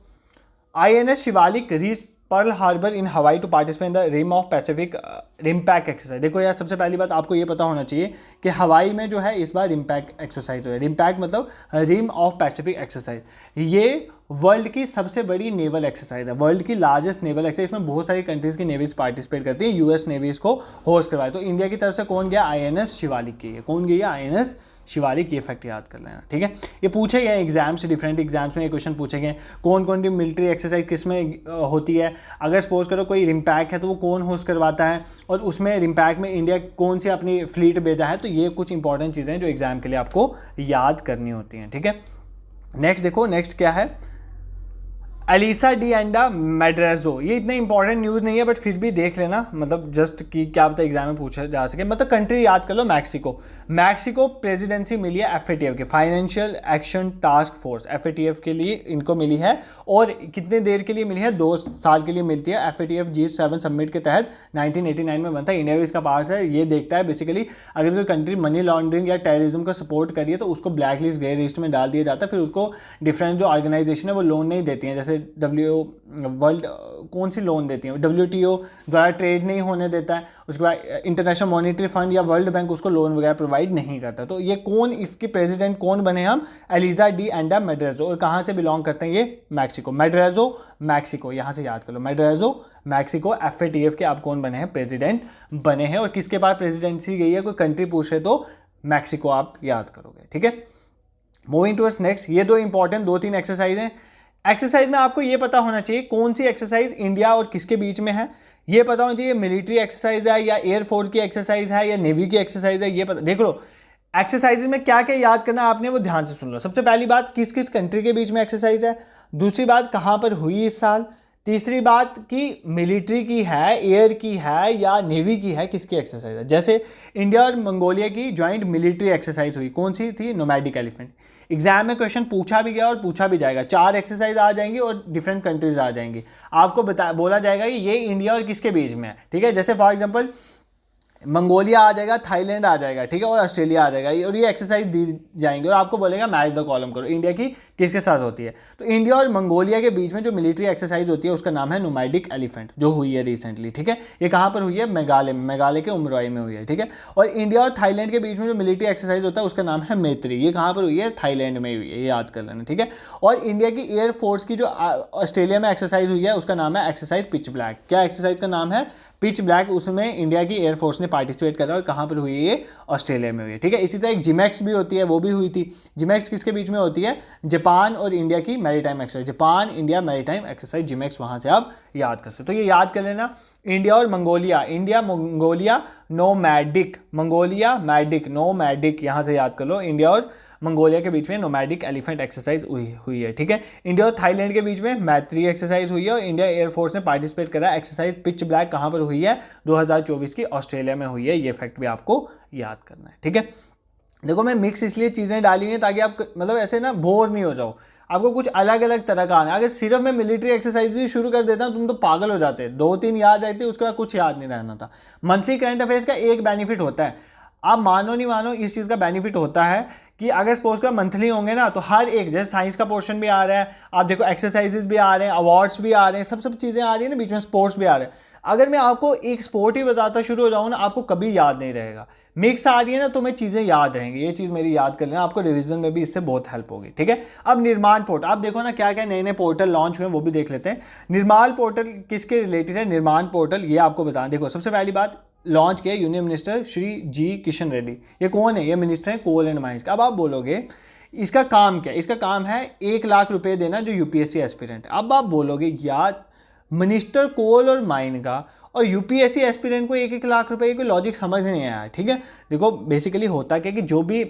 S1: INS Shivalik reach Pearl Harbor in Hawaii to participate in the Rim of Pacific RIMPAC exercise. देखो यार, सबसे पहली बात आपको ये पता होना चाहिए कि हवाई में जो है इस बार रिमपैक एक्सरसाइज हो है। रिमपैक मतलब रिम ऑफ पैसिफिक एक्सरसाइज, ये वर्ल्ड की सबसे बड़ी नेवल एक्सरसाइज है, वर्ल्ड की लार्जेस्ट नेवल एक्सरसाइज। इसमें बहुत सारी कंट्रीज की नेवीज पार्टिसिपेट करती हैं, यूएस नेवी इसको होस्ट करवाए। तो इंडिया की तरफ से कौन गया? INS शिवालिक की है। कौन गई है? INS शिवालिक। ये फैक्ट याद कर लेना, ठीक है। ये पूछे गए एग्जाम्स, डिफरेंट एग्जाम्स में ये क्वेश्चन पूछे गए, कौन कौन सी मिलिट्री एक्सरसाइज किस में होती है। अगर सपोज करो कोई रिमपैक है तो वो कौन होस्ट करवाता है, और उसमें रिमपैक में इंडिया कौन सी अपनी फ्लीट भेजा है। तो ये कुछ इंपॉर्टेंट चीज़ें हैं जो एग्जाम के लिए आपको याद करनी होती हैं, ठीक है। नेक्स्ट देखो, नेक्स्ट क्या है? Elisa de Anda Madrazo. ये इतना इंपॉर्टेंट न्यूज़ नहीं है, बट फिर भी देख लेना, मतलब जस्ट कि क्या पता एग्जाम में पूछा जा सके। मतलब कंट्री याद कर लो, मैक्सिको प्रेसिडेंसी मिली है FATF के, financial action task force, FATF के लिए इनको मिली है। और कितने देर के लिए मिली है? 2 साल के लिए मिलती है। FATF G7 समिट के तहत 1989 में बनता है, इंडिया भी इसका पार्ट है। ये देखता है बेसिकली अगर कोई कंट्री मनी लॉन्ड्रिंग या टेररिज्म को सपोर्ट करिए तो उसको ब्लैक लिस्ट, ग्रे लिस्ट में डाल दिया जाता है। फिर उसको डिफरेंट जो ऑर्गेनाइजेशन है वो लोन नहीं देती हैं, जैसे वर्ल्ड कौन सी लोन देती है? WTO द्वारा ट्रेड नहीं होने देता है। उसके बाद इंटरनेशनल मॉनिटरी फंड या वर्ल्ड बैंक उसको लोन वगैरह प्रोवाइड नहीं करता। तो ये कौन, इसके प्रेसिडेंट कौन बने हम? Elisa de Anda Madrazo. और कहाँ से बिलोंग करते हैं ये? मैक्सिको। मेड्रेजो मैक्सिको, यहाँ से याद कर लो, मेड्रेजो मैक्सिको। FATF के आप कौन बने हैं? प्रेसिडेंट बने हैं। और किसके पास प्रेसिडेंसी गई है? कोई कंट्री पूछे तो मैक्सिको आप याद करोगे, ठीक है। मूविंग टूवर्ड्स नेक्स्ट, ये 2 एक्सरसाइज हैं। एक्सरसाइज में आपको ये पता होना चाहिए कौन सी एक्सरसाइज इंडिया और किसके बीच में है। ये पता होना चाहिए मिलिट्री एक्सरसाइज है या एयरफोर्स की एक्सरसाइज है या नेवी की एक्सरसाइज है। ये पता, देख लो एक्सरसाइज में क्या क्या याद करना आपने, वो ध्यान से सुन लो। सबसे पहली बात, किस किस कंट्री के बीच में एक्सरसाइज है। दूसरी बात, कहाँ पर हुई इस साल। तीसरी बात कि मिलिट्री की है, एयर की है या नेवी की है, किसकी एक्सरसाइज है। जैसे इंडिया और मंगोलिया की ज्वाइंट मिलिट्री एक्सरसाइज हुई, कौन सी थी? Nomadic elephant. एग्जाम में क्वेश्चन पूछा भी गया और पूछा भी जाएगा। 4 एक्सरसाइज आ जाएंगी और डिफरेंट कंट्रीज आ जाएंगी। आपको बोला जाएगा कि ये इंडिया और किसके बीच में है, ठीक है। जैसे फॉर एग्जांपल मंगोलिया आ जाएगा, थाईलैंड आ जाएगा, ठीक है, और ऑस्ट्रेलिया आ जाएगा। और ये एक्सरसाइज दी जाएंगे और आपको बोलेगा मैच द कॉलम करो, इंडिया की किसके साथ होती है। तो इंडिया और मंगोलिया के बीच में जो मिलिट्री एक्सरसाइज होती है उसका नाम है नोमैडिक एलिफेंट, जो हुई है रिसेंटली, ठीक है। ये कहाँ पर हुई है? मेघालय में, मेघालय के उमरोई में हुई है, ठीक है। और इंडिया और थाईलैंड के बीच में जो मिलिट्री एक्सरसाइज होता है उसका नाम है मैत्री। ये कहाँ पर हुई है? थाईलैंड में हुई है, ये याद कर लेना, ठीक है। और इंडिया की एयरफोर्स की जो ऑस्ट्रेलिया में एक्सरसाइज हुई है उसका नाम है एक्सरसाइज पिच ब्लैक। क्या एक्सरसाइज का नाम है? Pitch black. उसमें इंडिया की एयरफोर्स ने पार्टिसिपेट करा और कहाँ पर हुई है? ये ऑस्ट्रेलिया में हुई है, ठीक है। इसी तरह एक जिमैक्स भी होती है, वो भी हुई थी। जिमैक्स किसके बीच में होती है? जापान और इंडिया की maritime exercise, Japan India maritime exercise JIMEX, वहाँ से आप याद कर सकते। तो ये याद कर लेना। इंडिया और Mongolia, India Mongolia nomadic, Mongolia मैडिक, नोमैडिक, यहाँ से याद कर लो। इंडिया और मंगोलिया के बीच में नोमैडिक एलिफेंट एक्सरसाइज हुई है, ठीक है। इंडिया और थाईलैंड के बीच में मैत्री एक्सरसाइज हुई है और इंडिया एयरफोर्स ने पार्टिसिपेट करा। एक्सरसाइज पिच ब्लैक कहाँ पर हुई है? 2024 की ऑस्ट्रेलिया में हुई है। ये फैक्ट भी आपको याद करना है, ठीक है। देखो मैं मिक्स इसलिए चीज़ें डाली हैं ताकि आप मतलब ऐसे ना बोर नहीं हो जाओ, आपको कुछ अलग अलग तरह का आना है। अगर सिर्फ मैं मिलिट्री एक्सरसाइज ही शुरू कर देता हूँ तुम तो पागल हो जाते। 2-3 याद आती उसके बाद कुछ याद नहीं रहना था। मंथली करंट अफेयर्स का एक बेनिफिट होता है, आप मानो नहीं मानो इस चीज़ का बेनिफिट होता है कि अगर सपोज का मंथली होंगे ना तो हर एक, जैसे साइंस का पोर्शन भी आ रहा है, आप देखो एक्सरसाइजेज भी आ रहे हैं, अवार्ड्स भी आ रहे हैं, सब चीज़ें आ रही है ना, बीच में स्पोर्ट्स भी आ रहे हैं। अगर मैं आपको एक स्पोर्ट ही बताता शुरू हो जाऊँ ना, आपको कभी याद नहीं रहेगा। मिक्स आ रही है ना तो मैं चीज़ें याद रहेंगी, ये चीज़ मेरी याद कर लेना, आपको रिवीजन में भी इससे बहुत हेल्प होगी, ठीक है। अब निर्माण पोर्टल, आप देखो ना क्या क्या नए नए पोर्टल लॉन्च हुए हैं, वो भी देख लेते हैं। निर्माण पोर्टल किसके रिलेटेड है? निर्माण पोर्टल ये आपको बताना, देखो सबसे पहली बात, लॉन्च किया यूनियन मिनिस्टर श्री जी किशन रेड्डी। ये कौन है? ये मिनिस्टर है कोल एंड माइंस का। अब आप बोलोगे इसका काम क्या है? इसका काम है 1,00,000 रुपए देना जो यूपीएससी एस्पिरेंट। अब आप बोलोगे यार मिनिस्टर कोल और माइन का और यूपीएससी एस्पिरेंट को 1,00,000 रुपए, कोई लॉजिक समझ नहीं आया, ठीक है। देखो बेसिकली होता क्या कि जो भी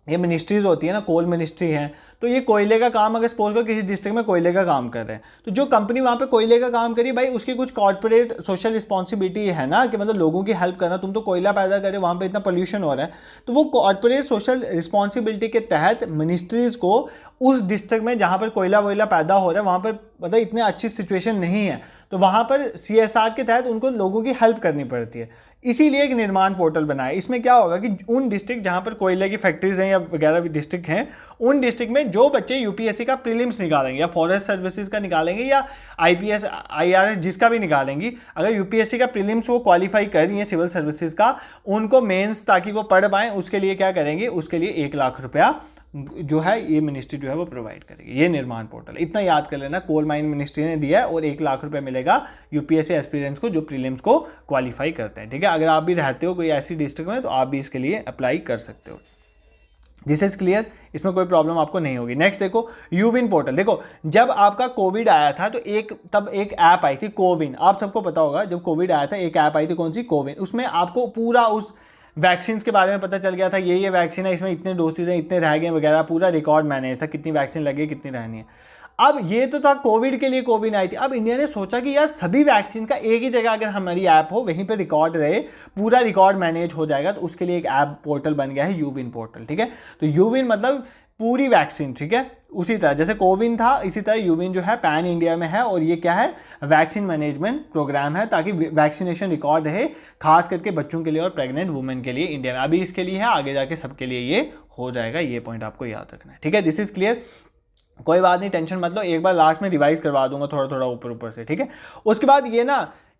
S1: ये मिनिस्ट्रीज होती है ना, कोल मिनिस्ट्री है, तो ये कोयले का काम, अगर सपोज करो किसी डिस्ट्रिक्ट में कोयले का काम कर रहे हैं, तो जो कंपनी वहाँ पे कोयले का काम करी भाई, उसकी कुछ कॉर्पोरेट सोशल रिस्पॉन्सिबिलिटी है ना, कि मतलब लोगों की हेल्प करना। तुम तो कोयला पैदा करे, वहाँ पे इतना पोल्यूशन हो रहा है, तो वो कॉर्पोरेट सोशल रिस्पॉन्सिबिलिटी के तहत मिनिस्ट्रीज को उस डिस्ट्रिक्ट में जहाँ पर कोयला वोयला पैदा हो रहा है, वहाँ पर मतलब इतनी अच्छी सिचुएशन नहीं है, तो वहाँ पर CSR के तहत उनको लोगों की हेल्प करनी पड़ती है। इसीलिए एक निर्माण पोर्टल बनाया। इसमें क्या होगा कि उन डिस्ट्रिक्ट जहाँ पर कोयले की फैक्ट्रीज हैं या वगैरह भी डिस्ट्रिक्ट हैं, उन डिस्ट्रिक्ट में जो बच्चे यूपीएससी का प्रीलिम्स निकालेंगे या फॉरेस्ट सर्विसेज का निकालेंगे या IPS IRS जिसका भी निकालेंगी, अगर यूपीएससी का प्रीलिम्स वो क्वालिफाई कर रही है सिविल सर्विसेज का, उनको मेंस ताकि वो पढ़ पाएँ, उसके लिए क्या करेंगे? उसके लिए 1,00,000 रुपया जो है ये मिनिस्ट्री जो है वो प्रोवाइड करेगी। ये निर्माण पोर्टल, इतना याद कर लेना, कोल माइन मिनिस्ट्री ने दिया है और 1,00,000 रुपये मिलेगा यूपीएससी एस्पिरेंट्स को जो प्रीलिम्स को क्वालिफाई करते हैं, ठीक है। अगर आप भी रहते हो कोई ऐसी डिस्ट्रिक्ट में तो आप भी इसके लिए अप्लाई कर सकते हो। दिस इज क्लियर, इसमें कोई प्रॉब्लम आपको नहीं होगी। नेक्स्ट देखो यूविन पोर्टल। देखो जब आपका कोविड आया था तो तब एक ऐप आई थी कोविन, आप सबको पता होगा। जब कोविड आया था एक ऐप आई थी, कौन सी? कोविन। उसमें आपको पूरा उस वैक्सीन के बारे में पता चल गया था, ये वैक्सीन है, इसमें इतने डोसेज हैं, इतने रह गए वगैरह, पूरा रिकॉर्ड मैनेज था, कितनी वैक्सीन लगी, कितनी रहनी है। अब ये तो था कोविड के लिए कोविन आई थी। अब इंडिया ने सोचा कि यार सभी वैक्सीन का एक ही जगह अगर हमारी ऐप हो, वहीं पे रिकॉर्ड रहे, पूरा रिकॉर्ड मैनेज हो जाएगा, तो उसके लिए एक ऐप पोर्टल बन गया है यूविन पोर्टल, ठीक है। तो यूविन मतलब पूरी वैक्सीन, ठीक है। उसी तरह जैसे कोविन था, इसी तरह यूविन जो है पैन इंडिया में है, और ये क्या है? वैक्सीन मैनेजमेंट प्रोग्राम है, ताकि वैक्सीनेशन रिकॉर्ड रहे, खास करके बच्चों के लिए और प्रेग्नेंट वुमेन के लिए इंडिया में। अभी इसके लिए है, आगे जाके सबके लिए ये हो जाएगा। ये पॉइंट आपको याद रखना है, ठीक है। दिस इज क्लियर, कोई बात नहीं, टेंशन मत लो, एक बार लास्ट में रिवाइज करवा दूंगा थोड़ा थोड़ा ऊपर से, ठीक है। उसके बाद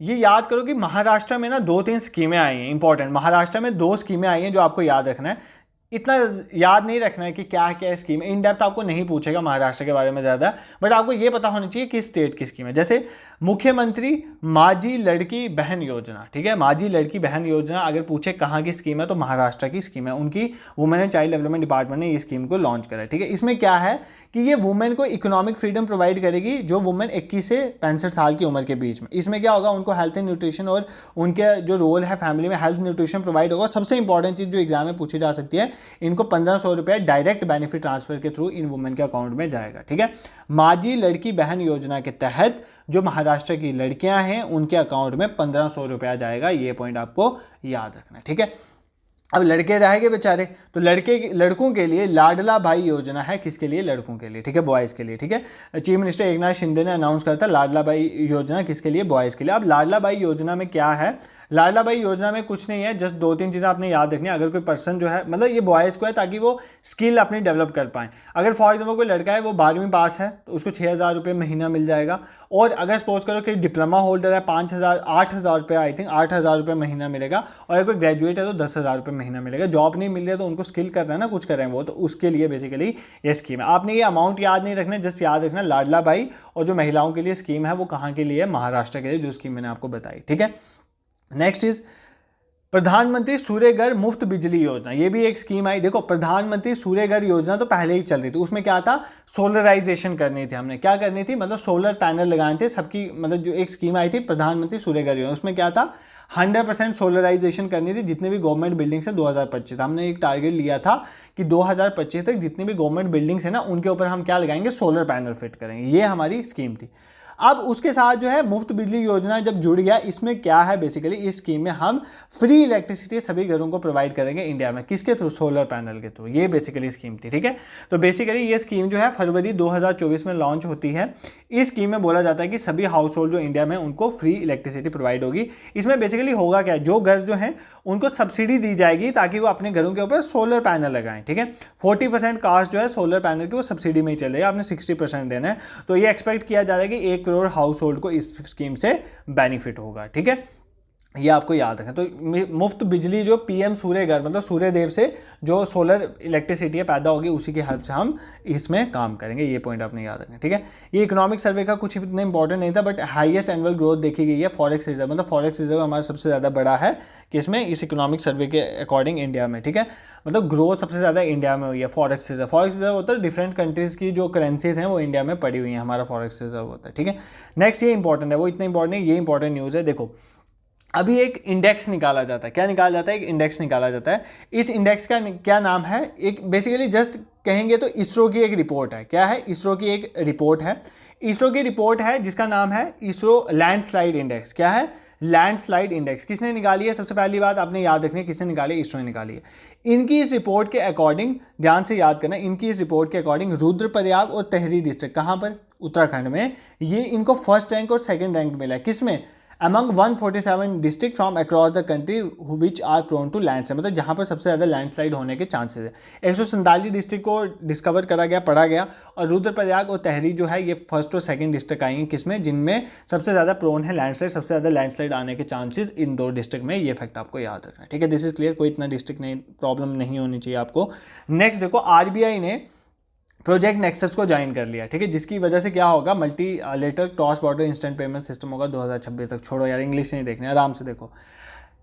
S1: ये याद करो कि महाराष्ट्र में ना 2-3 स्कीमें आई हैं इंपॉर्टेंट। महाराष्ट्र में 2 स्कीमें आई हैं जो आपको याद रखना है। इतना याद नहीं रखना है कि क्या क्या स्कीम है, इन डेप्थ आपको नहीं पूछेगा महाराष्ट्र के बारे में ज़्यादा, बट आपको ये पता होना चाहिए कि स्टेट की स्कीम है। जैसे मुख्यमंत्री माझी लड़की बहन योजना, ठीक है। माझी लड़की बहन योजना अगर पूछे कहाँ की स्कीम है तो महाराष्ट्र की स्कीम है। उनकी women and child development department ने ये स्कीम को लॉन्च करा है, ठीक है। इसमें क्या है कि ये वुमेन को इकोनॉमिक फ्रीडम प्रोवाइड करेगी जो वुमेन 21 से 65 साल की उम्र के बीच में। इसमें क्या होगा? उनको हेल्थ एंड न्यूट्रिशन और उनके जो रोल है फैमिली में, हेल्थ न्यूट्रिशन प्रोवाइड होगा। सबसे इंपॉर्टेंट चीज़ जो एग्जाम में पूछी जा सकती है, इनको 1,500 रुपये डायरेक्ट बेनिफिट ट्रांसफर के थ्रू इन वुमेन के अकाउंट में जाएगा, ठीक है। माझी लड़की बहन योजना के तहत जो महाराष्ट्र की लड़कियां हैं उनके अकाउंट में 1,500 रुपया जाएगा। ये पॉइंट आपको याद रखना है, ठीक है। अब लड़के रहेंगे बेचारे, तो लड़कों के लिए लाडला भाई योजना है। किसके लिए? लड़कों के लिए, ठीक है, बॉयज़ के लिए, ठीक है। चीफ मिनिस्टर एकनाथ शिंदे ने अनाउंस करा था लाडला भाई योजना किसके लिए? बॉयज़ के लिए। अब लाडला भाई योजना में क्या है? लाडला भाई योजना में कुछ नहीं है, जस्ट 2-3 चीज़ें आपने याद रखनी है। अगर कोई पर्सन जो है, मतलब ये बॉयज़ को है ताकि वो स्किल अपनी डेवलप कर पाएँ। अगर फॉर एग्जाम्पल कोई लड़का है वो 12वीं पास है तो उसको 6,000 रुपये महीना मिल जाएगा। और अगर सपोज करो कि डिप्लोमा होल्डर है 8,000 रुपये, आई थिंक 8,000 रुपये महीना मिलेगा। और अगर कोई ग्रेजुएट है तो 10,000 रुपये महीना मिलेगा। जॉब नहीं मिल रही है तो उनको स्किल करना है ना, कुछ कर रहे हैं वो, तो उसके लिए बेसिकली ये स्कीम है। आपने ये अमाउंट याद नहीं रखना, जस्ट याद रखना लाडला भाई, और जो महिलाओं के लिए स्कीम है वो कहाँ के लिए? महाराष्ट्र के लिए, जो स्कीम मैंने आपको बताई, ठीक है। नेक्स्ट इज प्रधानमंत्री सूर्य घर मुफ्त बिजली योजना। ये भी एक स्कीम आई। देखो प्रधानमंत्री सूर्य घर योजना तो पहले ही चल रही थी, उसमें क्या था? सोलराइजेशन करनी थी। हमने क्या करनी थी? मतलब सोलर पैनल लगाए थे सबकी, मतलब जो एक स्कीम आई थी प्रधानमंत्री सूर्य घर योजना, उसमें क्या था? 100% सोलराइजेशन करनी थी जितने भी गवर्नमेंट बिल्डिंग्स है 2025। हमने एक टारगेट लिया था कि 2025 तक जितनी भी गवर्नमेंट बिल्डिंग्स है ना उनके ऊपर हम क्या लगाएंगे? सोलर पैनल फिट करेंगे। ये हमारी स्कीम थी। अब उसके साथ जो है मुफ्त बिजली योजना जब जुड़ गया, इसमें क्या है? बेसिकली इस स्कीम में हम फ्री इलेक्ट्रिसिटी सभी घरों को प्रोवाइड करेंगे इंडिया में। किसके थ्रू? सोलर पैनल के थ्रू। ये बेसिकली स्कीम थी, ठीक है। तो बेसिकली ये स्कीम जो है फरवरी 2024 में लॉन्च होती है। इस स्कीम में बोला जाता है कि सभी हाउस होल्ड जो इंडिया में उनको फ्री इलेक्ट्रिसिटी प्रोवाइड होगी। इसमें बेसिकली होगा क्या, जो घर जो हैं उनको सब्सिडी दी जाएगी ताकि वो अपने घरों के ऊपर सोलर पैनल लगाएं, ठीक है। 40% कास्ट जो है सोलर पैनल की वो सब्सिडी में ही चल रही है, आपने 60% देना है। तो ये एक्सपेक्ट किया जा रहा है कि 1 करोड़ हाउस होल्ड को इस स्कीम से बेनिफिट होगा, ठीक है। ये आपको याद रखें। तो मुफ्त बिजली जो पीएम सूर्य घर मतलब सूर्य देव से जो सोलर इलेक्ट्रिसिटी पैदा होगी उसी की हेल्प से हम इसमें काम करेंगे, ये पॉइंट आपने याद रखें, ठीक है। ये इकोनॉमिक सर्वे का कुछ इतना इंपॉर्टेंट नहीं था, बट हाईएस्ट एनुअल ग्रोथ देखी गई है फॉरेक्स रिजर्व, मतलब फॉरेक्स रिजर्व हमारा सबसे ज़्यादा बड़ा है किसमें, इस इकोनॉमिक सर्वे के अकॉर्डिंग इंडिया में, ठीक है। मतलब ग्रोथ सबसे ज़्यादा इंडिया में हुई है फॉरेक्स रिजर्व। फॉरेक्स रिजर्व होता है डिफरेंट कंट्रीज़ की जो करेंसीज हैं वो इंडिया में पड़ी हुई हैं, हमारा फॉरेक्स रिजर्व होता है, ठीक है। नेक्स्ट ये इंपॉर्टेंट है, वो इतना इंपॉर्टेंट नहीं, ये इंपॉर्टेंट न्यूज़ है। देखो अभी एक इंडेक्स निकाला जाता है, क्या निकाला जाता है, एक इंडेक्स निकाला जाता है। इस इंडेक्स का क्या नाम है, एक बेसिकली जस्ट कहेंगे तो इसरो की एक रिपोर्ट है। क्या है, इसरो की एक रिपोर्ट है। इसरो की रिपोर्ट है जिसका नाम है इसरो लैंडस्लाइड इंडेक्स। क्या है, लैंडस्लाइड इंडेक्स। किसने निकाली है, सबसे पहली बात आपने याद रखनी है किसने निकाली है, इसरो ने निकाली है। इनकी इस रिपोर्ट के अकॉर्डिंग, ध्यान से याद करना, इनकी इस रिपोर्ट के अकॉर्डिंग रुद्रप्रयाग और टेहरी डिस्ट्रिक्ट, कहाँ पर, उत्तराखंड में, ये इनको फर्स्ट रैंक और सेकंड रैंक मिला है। किसमें, among 147 district from across the country which are prone to landslide, मतलब जहाँ पर सबसे ज़्यादा लैंडस्लाइड होने के चांसेस है। 147 डिस्ट्रिक्ट को डिस्कवर करा गया, पढ़ा गया, और रुद्रप्रयाग और तहरी जो है ये फर्स्ट और सेकंड डिस्ट्रिक्ट आई हैं किसमें, जिनमें सबसे ज़्यादा प्रोन है लैंडस्लाइड, सबसे ज़्यादा लैंडस्लाइड आने के चांसेस इन 2 डिस्ट्रिक्ट में। ये फैक्ट आपको याद रखना है, ठीक है। दिस इज क्लियर, कोई इतना डिस्ट्रिक्ट नहीं प्रॉब्लम नहीं होनी चाहिए आपको। नेक्स्ट देखो, आरबीआई ने प्रोजेक्ट नेक्सस को ज्वाइन कर लिया, ठीक है, जिसकी वजह से क्या होगा, multilateral cross border instant payment system होगा 2026 तक। छोड़ो यार इंग्लिश नहीं देखने, आराम से देखो।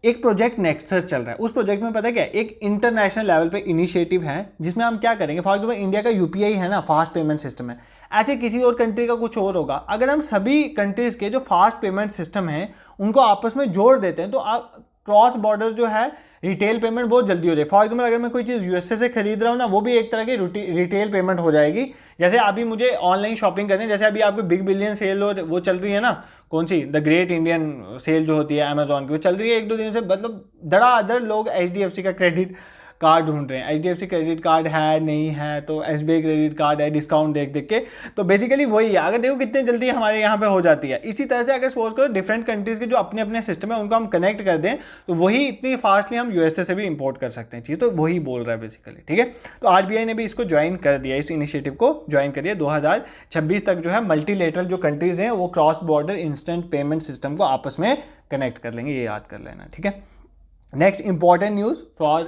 S1: एक प्रोजेक्ट नेक्सस चल रहा है, उस प्रोजेक्ट में पता है क्या, एक इंटरनेशनल लेवल पे इनिशिएटिव है जिसमें हम क्या करेंगे, फॉर एग्जाम्पल इंडिया का यूपीआई है ना, फास्ट पेमेंट सिस्टम है, ऐसे किसी और कंट्री का कुछ और होगा। अगर हम सभी कंट्रीज के जो फास्ट पेमेंट सिस्टम हैं उनको आपस में जोड़ देते हैं तो आप क्रॉस बॉर्डर जो है रिटेल पेमेंट बहुत जल्दी हो जाए। फॉर एग्जाम्पल अगर मैं कोई चीज़ यूएसए से खरीद रहा हूँ ना, वो भी एक तरह की रिटेल पेमेंट हो जाएगी। जैसे अभी मुझे ऑनलाइन शॉपिंग करनी है, जैसे अभी आपको बिग बिलियन सेल और वो चल रही है ना, कौन सी, द ग्रेट इंडियन सेल जो होती है अमेजॉन की, वो चल रही है 1-2 दिन से, मतलब धड़ाधड़ लोग एचडीएफसी का क्रेडिट कार्ड ढूंढ रहे हैं। एचडीएफसी क्रेडिट कार्ड है नहीं है तो एसबीआई क्रेडिट कार्ड है, डिस्काउंट देख देख के। तो बेसिकली वही है, अगर देखो कितनी जल्दी हमारे यहाँ पे हो जाती है। इसी तरह से अगर सपोज करो डिफरेंट कंट्रीज के जो अपने अपने सिस्टम है उनको हम कनेक्ट कर दें तो वही इतनी फास्टली हम यूएसए से भी इंपोर्ट कर सकते हैं चीज़। तो वही बोल रहा है बेसिकली, ठीक है। तो आरबीआई ने भी इसको ज्वाइन कर दिया, इस इनिशिएटिव को ज्वाइन कर दिया। 2026 तक जो है मल्टीलेटरल जो कंट्रीज हैं वो cross border instant payment system को आपस में कनेक्ट कर लेंगे, ये याद कर लेना, ठीक है। Next important news for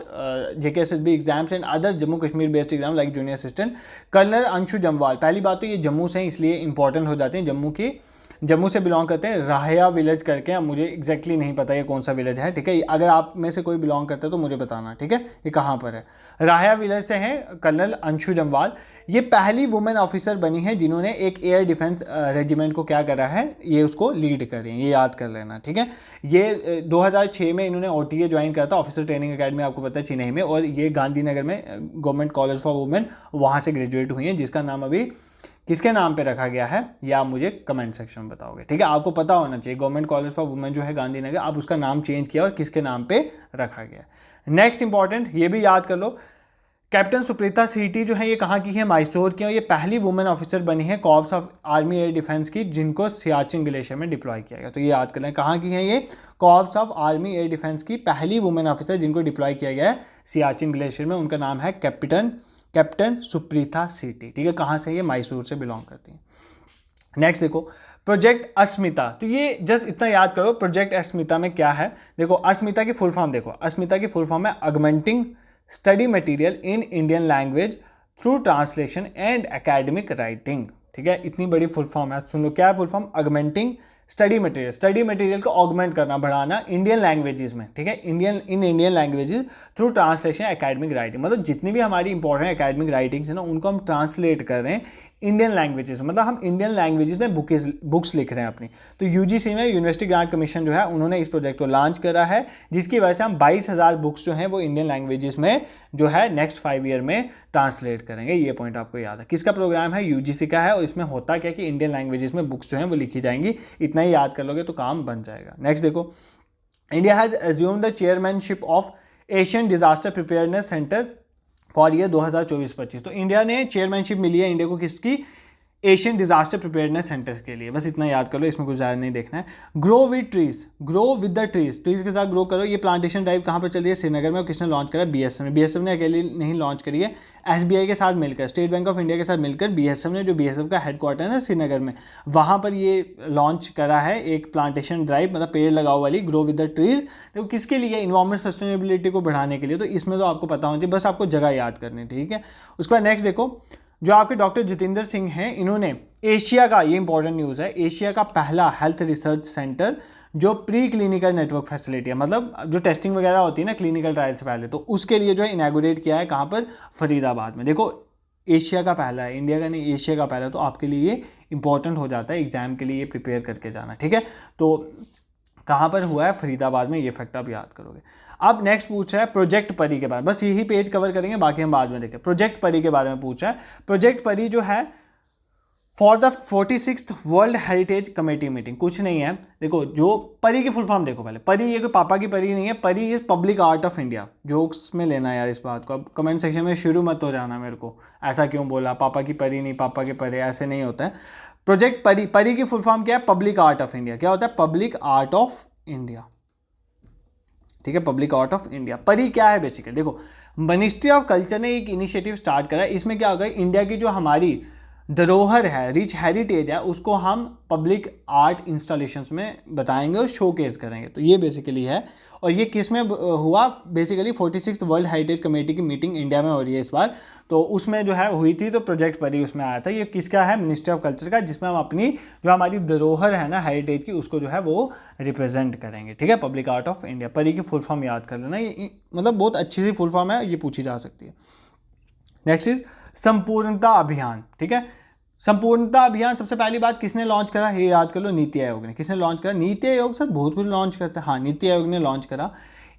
S1: JKSSB exams and other Jammu Kashmir based exam like junior assistant, colonel Anshu Jamwal. पहली बात तो ये जम्मू से हैं इसलिए इंपॉर्टेंट हो जाते हैं, जम्मू से बिलोंग करते हैं, राहया विलेज करके, अब मुझे एग्जैक्टली नहीं पता ये कौन सा विलेज है, ठीक है। अगर आप में से कोई बिलोंग करता है तो मुझे बताना, ठीक है, ये कहाँ पर है। राहया विलेज से हैं कर्नल अंशु जम्वाल। ये पहली वुमेन ऑफिसर बनी है जिन्होंने एक एयर डिफेंस रेजिमेंट को क्या करा है, ये उसको लीड कर रही हैं, ये याद कर लेना, ठीक है। ये 2006 में इन्होंने OTA ज्वाइन करा था, ऑफिसर ट्रेनिंग अकेडमी, आपको पता है चेन्नई में, और ये गांधीनगर में गवर्नमेंट कॉलेज फॉर वुमेन वहाँ से ग्रेजुएट हुई हैं, जिसका नाम अभी किसके नाम पे रखा गया है या आप मुझे कमेंट सेक्शन में बताओगे, ठीक है। आपको पता होना चाहिए गवर्नमेंट कॉलेज फॉर वुमेन जो है गांधीनगर, आप उसका नाम चेंज किया और किसके नाम पे रखा गया। नेक्स्ट इंपॉर्टेंट, ये भी याद कर लो, कैप्टन सुप्रीता सीटी जो है ये कहाँ की है, मैसूर की, और ये पहली वुमेन ऑफिसर बनी है corps of army air defence की, जिनको सियाचिन ग्लेशियर में डिप्लॉय किया गया। तो ये याद कर लें, कहाँ की है ये, corps of army air defence की पहली वुमेन ऑफिसर जिनको डिप्लॉय किया गया है सियाचिन ग्लेशियर में, उनका नाम है कैप्टन सुप्रीता सीटी, ठीक है। कहाँ से, ये मैसूर से बिलोंग करती हैं। नेक्स्ट देखो प्रोजेक्ट अस्मिता, तो ये जस्ट इतना याद करो प्रोजेक्ट अस्मिता में क्या है। देखो अस्मिता की फुल फॉर्म देखो, अस्मिता की फुल फॉर्म है augmenting study material in Indian language through translation and academic writing, ठीक है। इतनी बड़ी फुल फॉर्म है, सुन लो क्या है full form, augmenting study material को ऑगमेंट करना, बढ़ाना इंडियन लैंग्वेजेस में, ठीक है, Indian languages through translation academic writing, मतलब जितनी भी हमारी इंपॉर्टेंट एकेडमिक राइटिंग्स है ना उनको हम ट्रांसलेट कर रहे हैं इंडियन लैंग्वेजेस, मतलब हम इंडियन लैंग्वेजेस में बुक्स लिख रहे हैं अपनी। तो यूजीसी में यूनिवर्सिटी ग्रांट कमीशन जो है उन्होंने इस प्रोजेक्ट को लॉन्च करा है, जिसकी वजह से हम 22,000 बुक्स जो हैं वो इंडियन लैंग्वेजेस में जो है नेक्स्ट 5 ईयर में ट्रांसलेट करेंगे। ये पॉइंट आपको याद है, किसका प्रोग्राम है, यूजीसी का है, और इसमें होता क्या कि इंडियन लैंग्वेजेस में बुक्स जो हैं वो लिखी जाएंगी। इतना ही याद कर लोगे तो काम बन जाएगा। नेक्स्ट देखो, India has assumed the chairmanship of Asian disaster preparedness centre for year 2024-25। तो इंडिया ने चेयरमैनशिप मिली है इंडिया को किसकी, एशियन डिजास्टर प्रिपेयर्डनेस सेंटर के लिए, बस इतना याद कर लो, इसमें कुछ ज़्यादा नहीं देखना है। Grow with trees, grow with the trees, trees के साथ ग्रो करो। ये प्लांटेशन ड्राइव कहाँ पर चल रही है? श्रीनगर में। और किसने लॉन्च करा? बीएसएफ ने। बीएसएफ ने अकेले नहीं लॉन्च करी है, एसबीआई के साथ मिलकर, स्टेट बैंक ऑफ इंडिया के साथ मिलकर बीएसएफ ने, जो बीएसएफ का हेडक्वार्टर है श्रीनगर में, वहाँ पर ये लॉन्च करा है एक प्लांटेशन ड्राइव, मतलब पेड़ लगाओ वाली, ग्रो विद द ट्रीज। तो किसके लिए? इन्वायरमेंट सस्टेनेबिलिटी को बढ़ाने के लिए। तो इसमें तो आपको पता होना चाहिए, बस आपको जगह याद करनी, ठीक है। उसके बाद नेक्स्ट देखो, जो आपके डॉक्टर जितेंद्र सिंह हैं, इन्होंने एशिया का, ये इंपॉर्टेंट न्यूज़ है, एशिया का पहला हेल्थ रिसर्च सेंटर जो प्री क्लिनिकल नेटवर्क फैसिलिटी है, मतलब जो टेस्टिंग वगैरह होती है ना क्लिनिकल ट्रायल से पहले, तो उसके लिए जो है इनैगोरेट किया है। कहाँ पर? फरीदाबाद में। देखो एशिया का पहला है, इंडिया का नहीं, एशिया का पहला, तो आपके लिए ये इंपॉर्टेंट हो जाता है एग्जाम के लिए, ये प्रिपेयर करके जाना, ठीक है। तो कहाँ पर हुआ है? फरीदाबाद में। ये फैक्ट आप याद करोगे। अब नेक्स्ट पूछ रहा है प्रोजेक्ट परी के बारे में, बस यही पेज कवर करेंगे, बाकी हम बाद में देखें। प्रोजेक्ट परी के बारे में पूछ रहा है। प्रोजेक्ट परी जो है for the 46th world heritage committee meeting, कुछ नहीं है। देखो जो परी की फुल फॉर्म देखो पहले, परी ये कोई पापा की परी नहीं है, परी is public art of India. Jokes में लेना यार इस बात को, अब कमेंट सेक्शन में शुरू मत हो जाना मेरे को, ऐसा क्यों बोला, पापा की परी नहीं, पापा के परे, ऐसे नहीं होता है। प्रोजेक्ट परी, परी की फुल फॉर्म क्या है? Public art of India. क्या होता है? पब्लिक आर्ट ऑफ इंडिया, ठीक है, पब्लिक आर्ट ऑफ इंडिया। परी क्या है बेसिकली? देखो मिनिस्ट्री ऑफ कल्चर ने एक इनिशिएटिव स्टार्ट करा है। इसमें क्या होगा? इंडिया की जो हमारी धरोहर है, रिच हेरिटेज है, उसको हम पब्लिक आर्ट इंस्टॉलेशंस में बताएंगे और शोकेस करेंगे। तो ये बेसिकली है। और ये किस में हुआ? Basically 46th world heritage committee की मीटिंग इंडिया में हो रही है इस बार, तो उसमें जो है हुई थी, तो प्रोजेक्ट परी उसमें आया था। ये किसका है? मिनिस्ट्री ऑफ कल्चर का, जिसमें हम अपनी जो हमारी धरोहर है ना हेरिटेज की, उसको जो है वो रिप्रेजेंट करेंगे, ठीक है। पब्लिक आर्ट ऑफ इंडिया, परी की फुल फॉर्म याद कर लेना, ये मतलब बहुत अच्छी सी फुल फॉर्म है, ये पूछी जा सकती है। नेक्स्ट इज संपूर्णता अभियान, ठीक है। संपूर्णता अभियान सबसे पहली बात किसने लॉन्च करा? ये याद कर लो, नीति आयोग ने। किसने लॉन्च करा? नीति आयोग। सर बहुत कुछ लॉन्च करता है, हाँ नीति आयोग ने लॉन्च करा।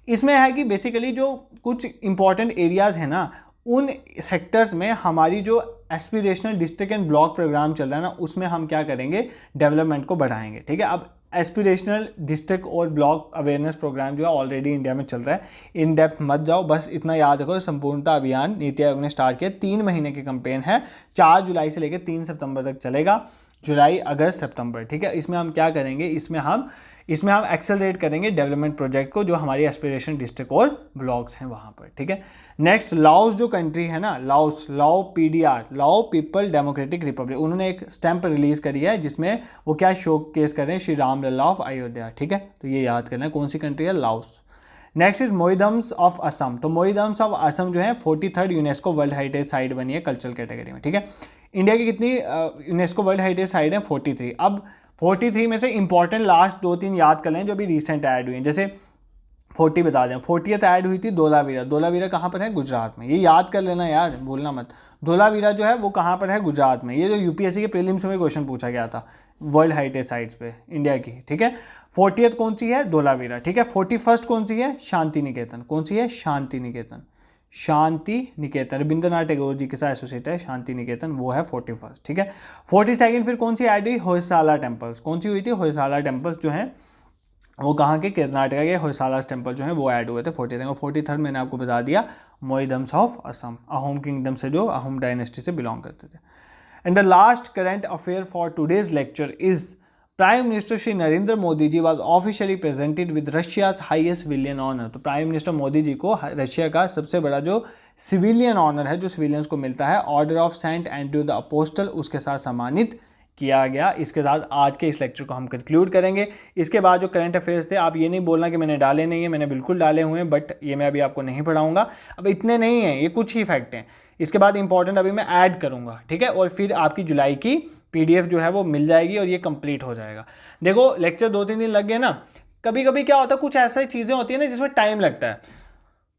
S1: इसमें है कि बेसिकली जो कुछ इंपॉर्टेंट एरियाज है ना, उन सेक्टर्स में हमारी जो aspirational district and block programme चल रहा है ना, उसमें हम क्या करेंगे? डेवलपमेंट को बढ़ाएंगे, ठीक है। अब एस्पिरेशनल डिस्ट्रिक्ट और ब्लॉक अवेयरनेस प्रोग्राम जो है ऑलरेडी इंडिया में चल रहा है, इन डेप्थ मत जाओ, बस इतना याद रखो, संपूर्णता अभियान नीति आयोग ने स्टार्ट किया। 3 महीने की कैंपेन है, 4 जुलाई से लेकर 3 सितंबर तक चलेगा, जुलाई अगस्त सितंबर, ठीक है। इसमें हम क्या करेंगे? इसमें हम एक्सेलरेट करेंगे डेवलपमेंट प्रोजेक्ट को, जो हमारी एस्पिरेशन डिस्ट्रिक्ट और ब्लॉक्स हैं वहाँ पर, ठीक है। नेक्स्ट, लाओस जो कंट्री है ना, लाओस, लाओ पीडीआर, लाओ पीपल डेमोक्रेटिक रिपब्लिक, उन्होंने एक स्टैंप रिलीज करी है जिसमें वो क्या शो केस कर रहे हैं? श्री राम लला ऑफ अयोध्या, ठीक है। तो ये याद करना है कौन सी कंट्री है? Laos. Next is moidams of Assam. तो मोइदम्स ऑफ असम जो है 43rd UNESCO world heritage site बनी है कल्चरल कैटेगरी में, ठीक है। इंडिया की कितनी यूनेस्को वर्ल्ड हेरिटेज साइट है? 43। अब 43 में से इंपॉर्टेंट लास्ट 2-3 याद कर लें जो अभी रिसेंट ऐड हुई हैं। जैसे 40 बता दें, 40th ऐड हुई थी धोलावीरा। धोलावीरा कहाँ पर है? गुजरात में। ये याद कर लेना यार, भूलना मत। धोलावीरा जो है वो कहाँ पर है? गुजरात में। ये जो यूपीएससी के प्रीलिम्स में क्वेश्चन पूछा गया था वर्ल्ड हेरिटेज साइट्स पे इंडिया की, ठीक है। 40th कौन सी है? धोलावीरा, ठीक है। 41st कौन सी है? शांति निकेतन। कौन सी है? शांति निकेतन। शांति निकेतन रविंद्रनाथ टैगोर जी के साथ एसोसिएट है शांति निकेतन, वो है 41st, ठीक है। 42nd फिर कौन सी ऐड हुई? होयसाला टेम्पल्स। कौन सी हुई थी? होयसाला टेम्पल्स जो है वो कहाँ के? कर्नाटका के होयसाला टेम्पल जो है वो ऐड हुए थे 42nd। 43rd मैंने आपको बता दिया, मोइदम्स ऑफ असम, अहोम किंगडम से, जो अहोम डायनेस्टी से बिलोंग करते थे। And the last current affair for today's lecture is prime minister Shri Narendra Modi ji was officially presented with Russia's highest civilian honour. तो प्राइम मिनिस्टर मोदी जी को रशिया का सबसे बड़ा जो सिविलियन ऑनर है, जो सिविलियंस को मिलता है, order of Saint Andrew the apostle, उसके साथ सम्मानित किया गया। इसके साथ आज के इस लेक्चर को हम कंक्लूड करेंगे। इसके बाद जो करंट अफेयर्स थे, आप ये नहीं बोलना कि मैंने डाले नहीं है, मैंने बिल्कुल डाले हुए हैं, बट ये मैं अभी आपको नहीं पढ़ाऊंगा। अब इतने नहीं हैं, ये कुछ ही फैक्ट हैं। इसके बाद इंपॉर्टेंट अभी मैं ऐड करूंगा, ठीक है। और फिर आपकी जुलाई की पीडीएफ जो है वो मिल जाएगी और ये कंप्लीट हो जाएगा। देखो लेक्चर 2-3 दिन लग गए ना, कभी कभी क्या होता है, कुछ ऐसी चीज़ें होती है ना जिसमें टाइम लगता है।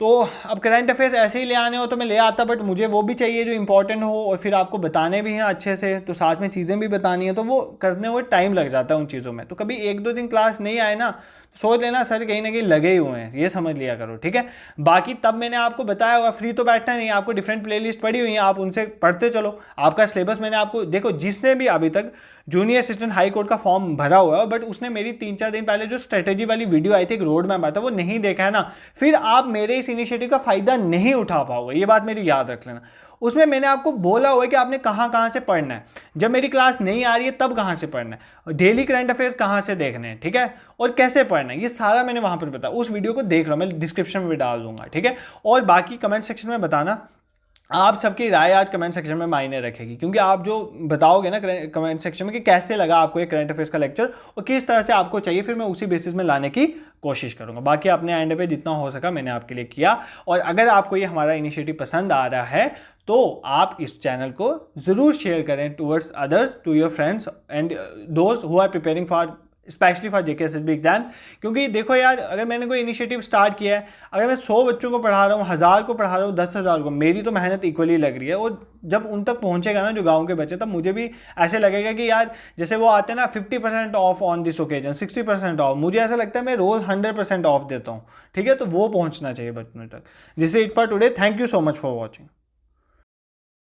S1: तो अब करंट अफेयर्स ऐसे ही ले आने हो तो मैं ले आता, बट मुझे वो भी चाहिए जो इंपॉर्टेंट हो, और फिर आपको बताने भी हैं अच्छे से, तो साथ में चीज़ें भी बतानी है, तो वो करने हुए टाइम लग जाता है उन चीज़ों में। तो कभी 1-2 दिन क्लास नहीं आए ना, सोच लेना सर कहीं ना कहीं लगे ही हुए हैं, ये समझ लिया करो, ठीक है। बाकी तब मैंने आपको बताया हुआ, फ्री तो बैठना नहीं, आपको डिफरेंट प्लेलिस्ट पड़ी हुई है, आप उनसे पढ़ते चलो। आपका सिलेबस मैंने आपको, देखो जिसने भी अभी तक जूनियर असिस्टेंट हाई कोर्ट का फॉर्म भरा हुआ है, बट उसने मेरी 3-4 दिन पहले जो स्ट्रेटेजी वाली वीडियो आई थी, एक रोड मैप आया था, वो नहीं देखा है ना, फिर आप मेरे इस इनिशिएटिव का फायदा नहीं उठा पाओगे, ये बात मेरी याद रख लेना। उसमें मैंने आपको बोला हुआ है कि आपने कहाँ कहाँ से पढ़ना है, जब मेरी क्लास नहीं आ रही है तब कहाँ से पढ़ना है, डेली करंट अफेयर्स कहाँ से देखने हैं, ठीक है, और कैसे पढ़ना है, ये सारा मैंने वहाँ पर बताया। उस वीडियो को देख लो, मैं डिस्क्रिप्शन में भी डाल दूंगा, ठीक है। और बाकी कमेंट सेक्शन में बताना, आप सबकी राय आज कमेंट सेक्शन में मायने रखेगी, क्योंकि आप जो बताओगे ना कमेंट सेक्शन में कि कैसे लगा आपको ये करंट अफेयर्स का लेक्चर और किस तरह से आपको चाहिए, फिर मैं उसी बेसिस में लाने की कोशिश करूंगा। बाकी अपने एंड पे जितना हो सका मैंने आपके लिए किया, और अगर आपको ये हमारा इनिशिएटिव पसंद आ रहा है तो आप इस चैनल को ज़रूर शेयर करें towards others, to your friends and those who are preparing for specially for JKSSB exam. क्योंकि देखो यार, अगर मैंने कोई इनिशिएटिव स्टार्ट किया है, अगर मैं 100 बच्चों को पढ़ा रहा हूँ, 1000 को पढ़ा रहा हूँ, 10,000 को, मेरी तो मेहनत इक्वली लग रही है। और जब उन तक पहुँचेगा ना जो गांव के बच्चे, तब मुझे भी ऐसे लगेगा कि यार जैसे वो आते हैं ना 50% of on this occasion, 60% of, मुझे ऐसा लगता है मैं रोज़ 100% ऑफ देता हूँ, ठीक है। तो वो पहुँचना चाहिए बच्चों तक। This is it for today, thank you so much for watching.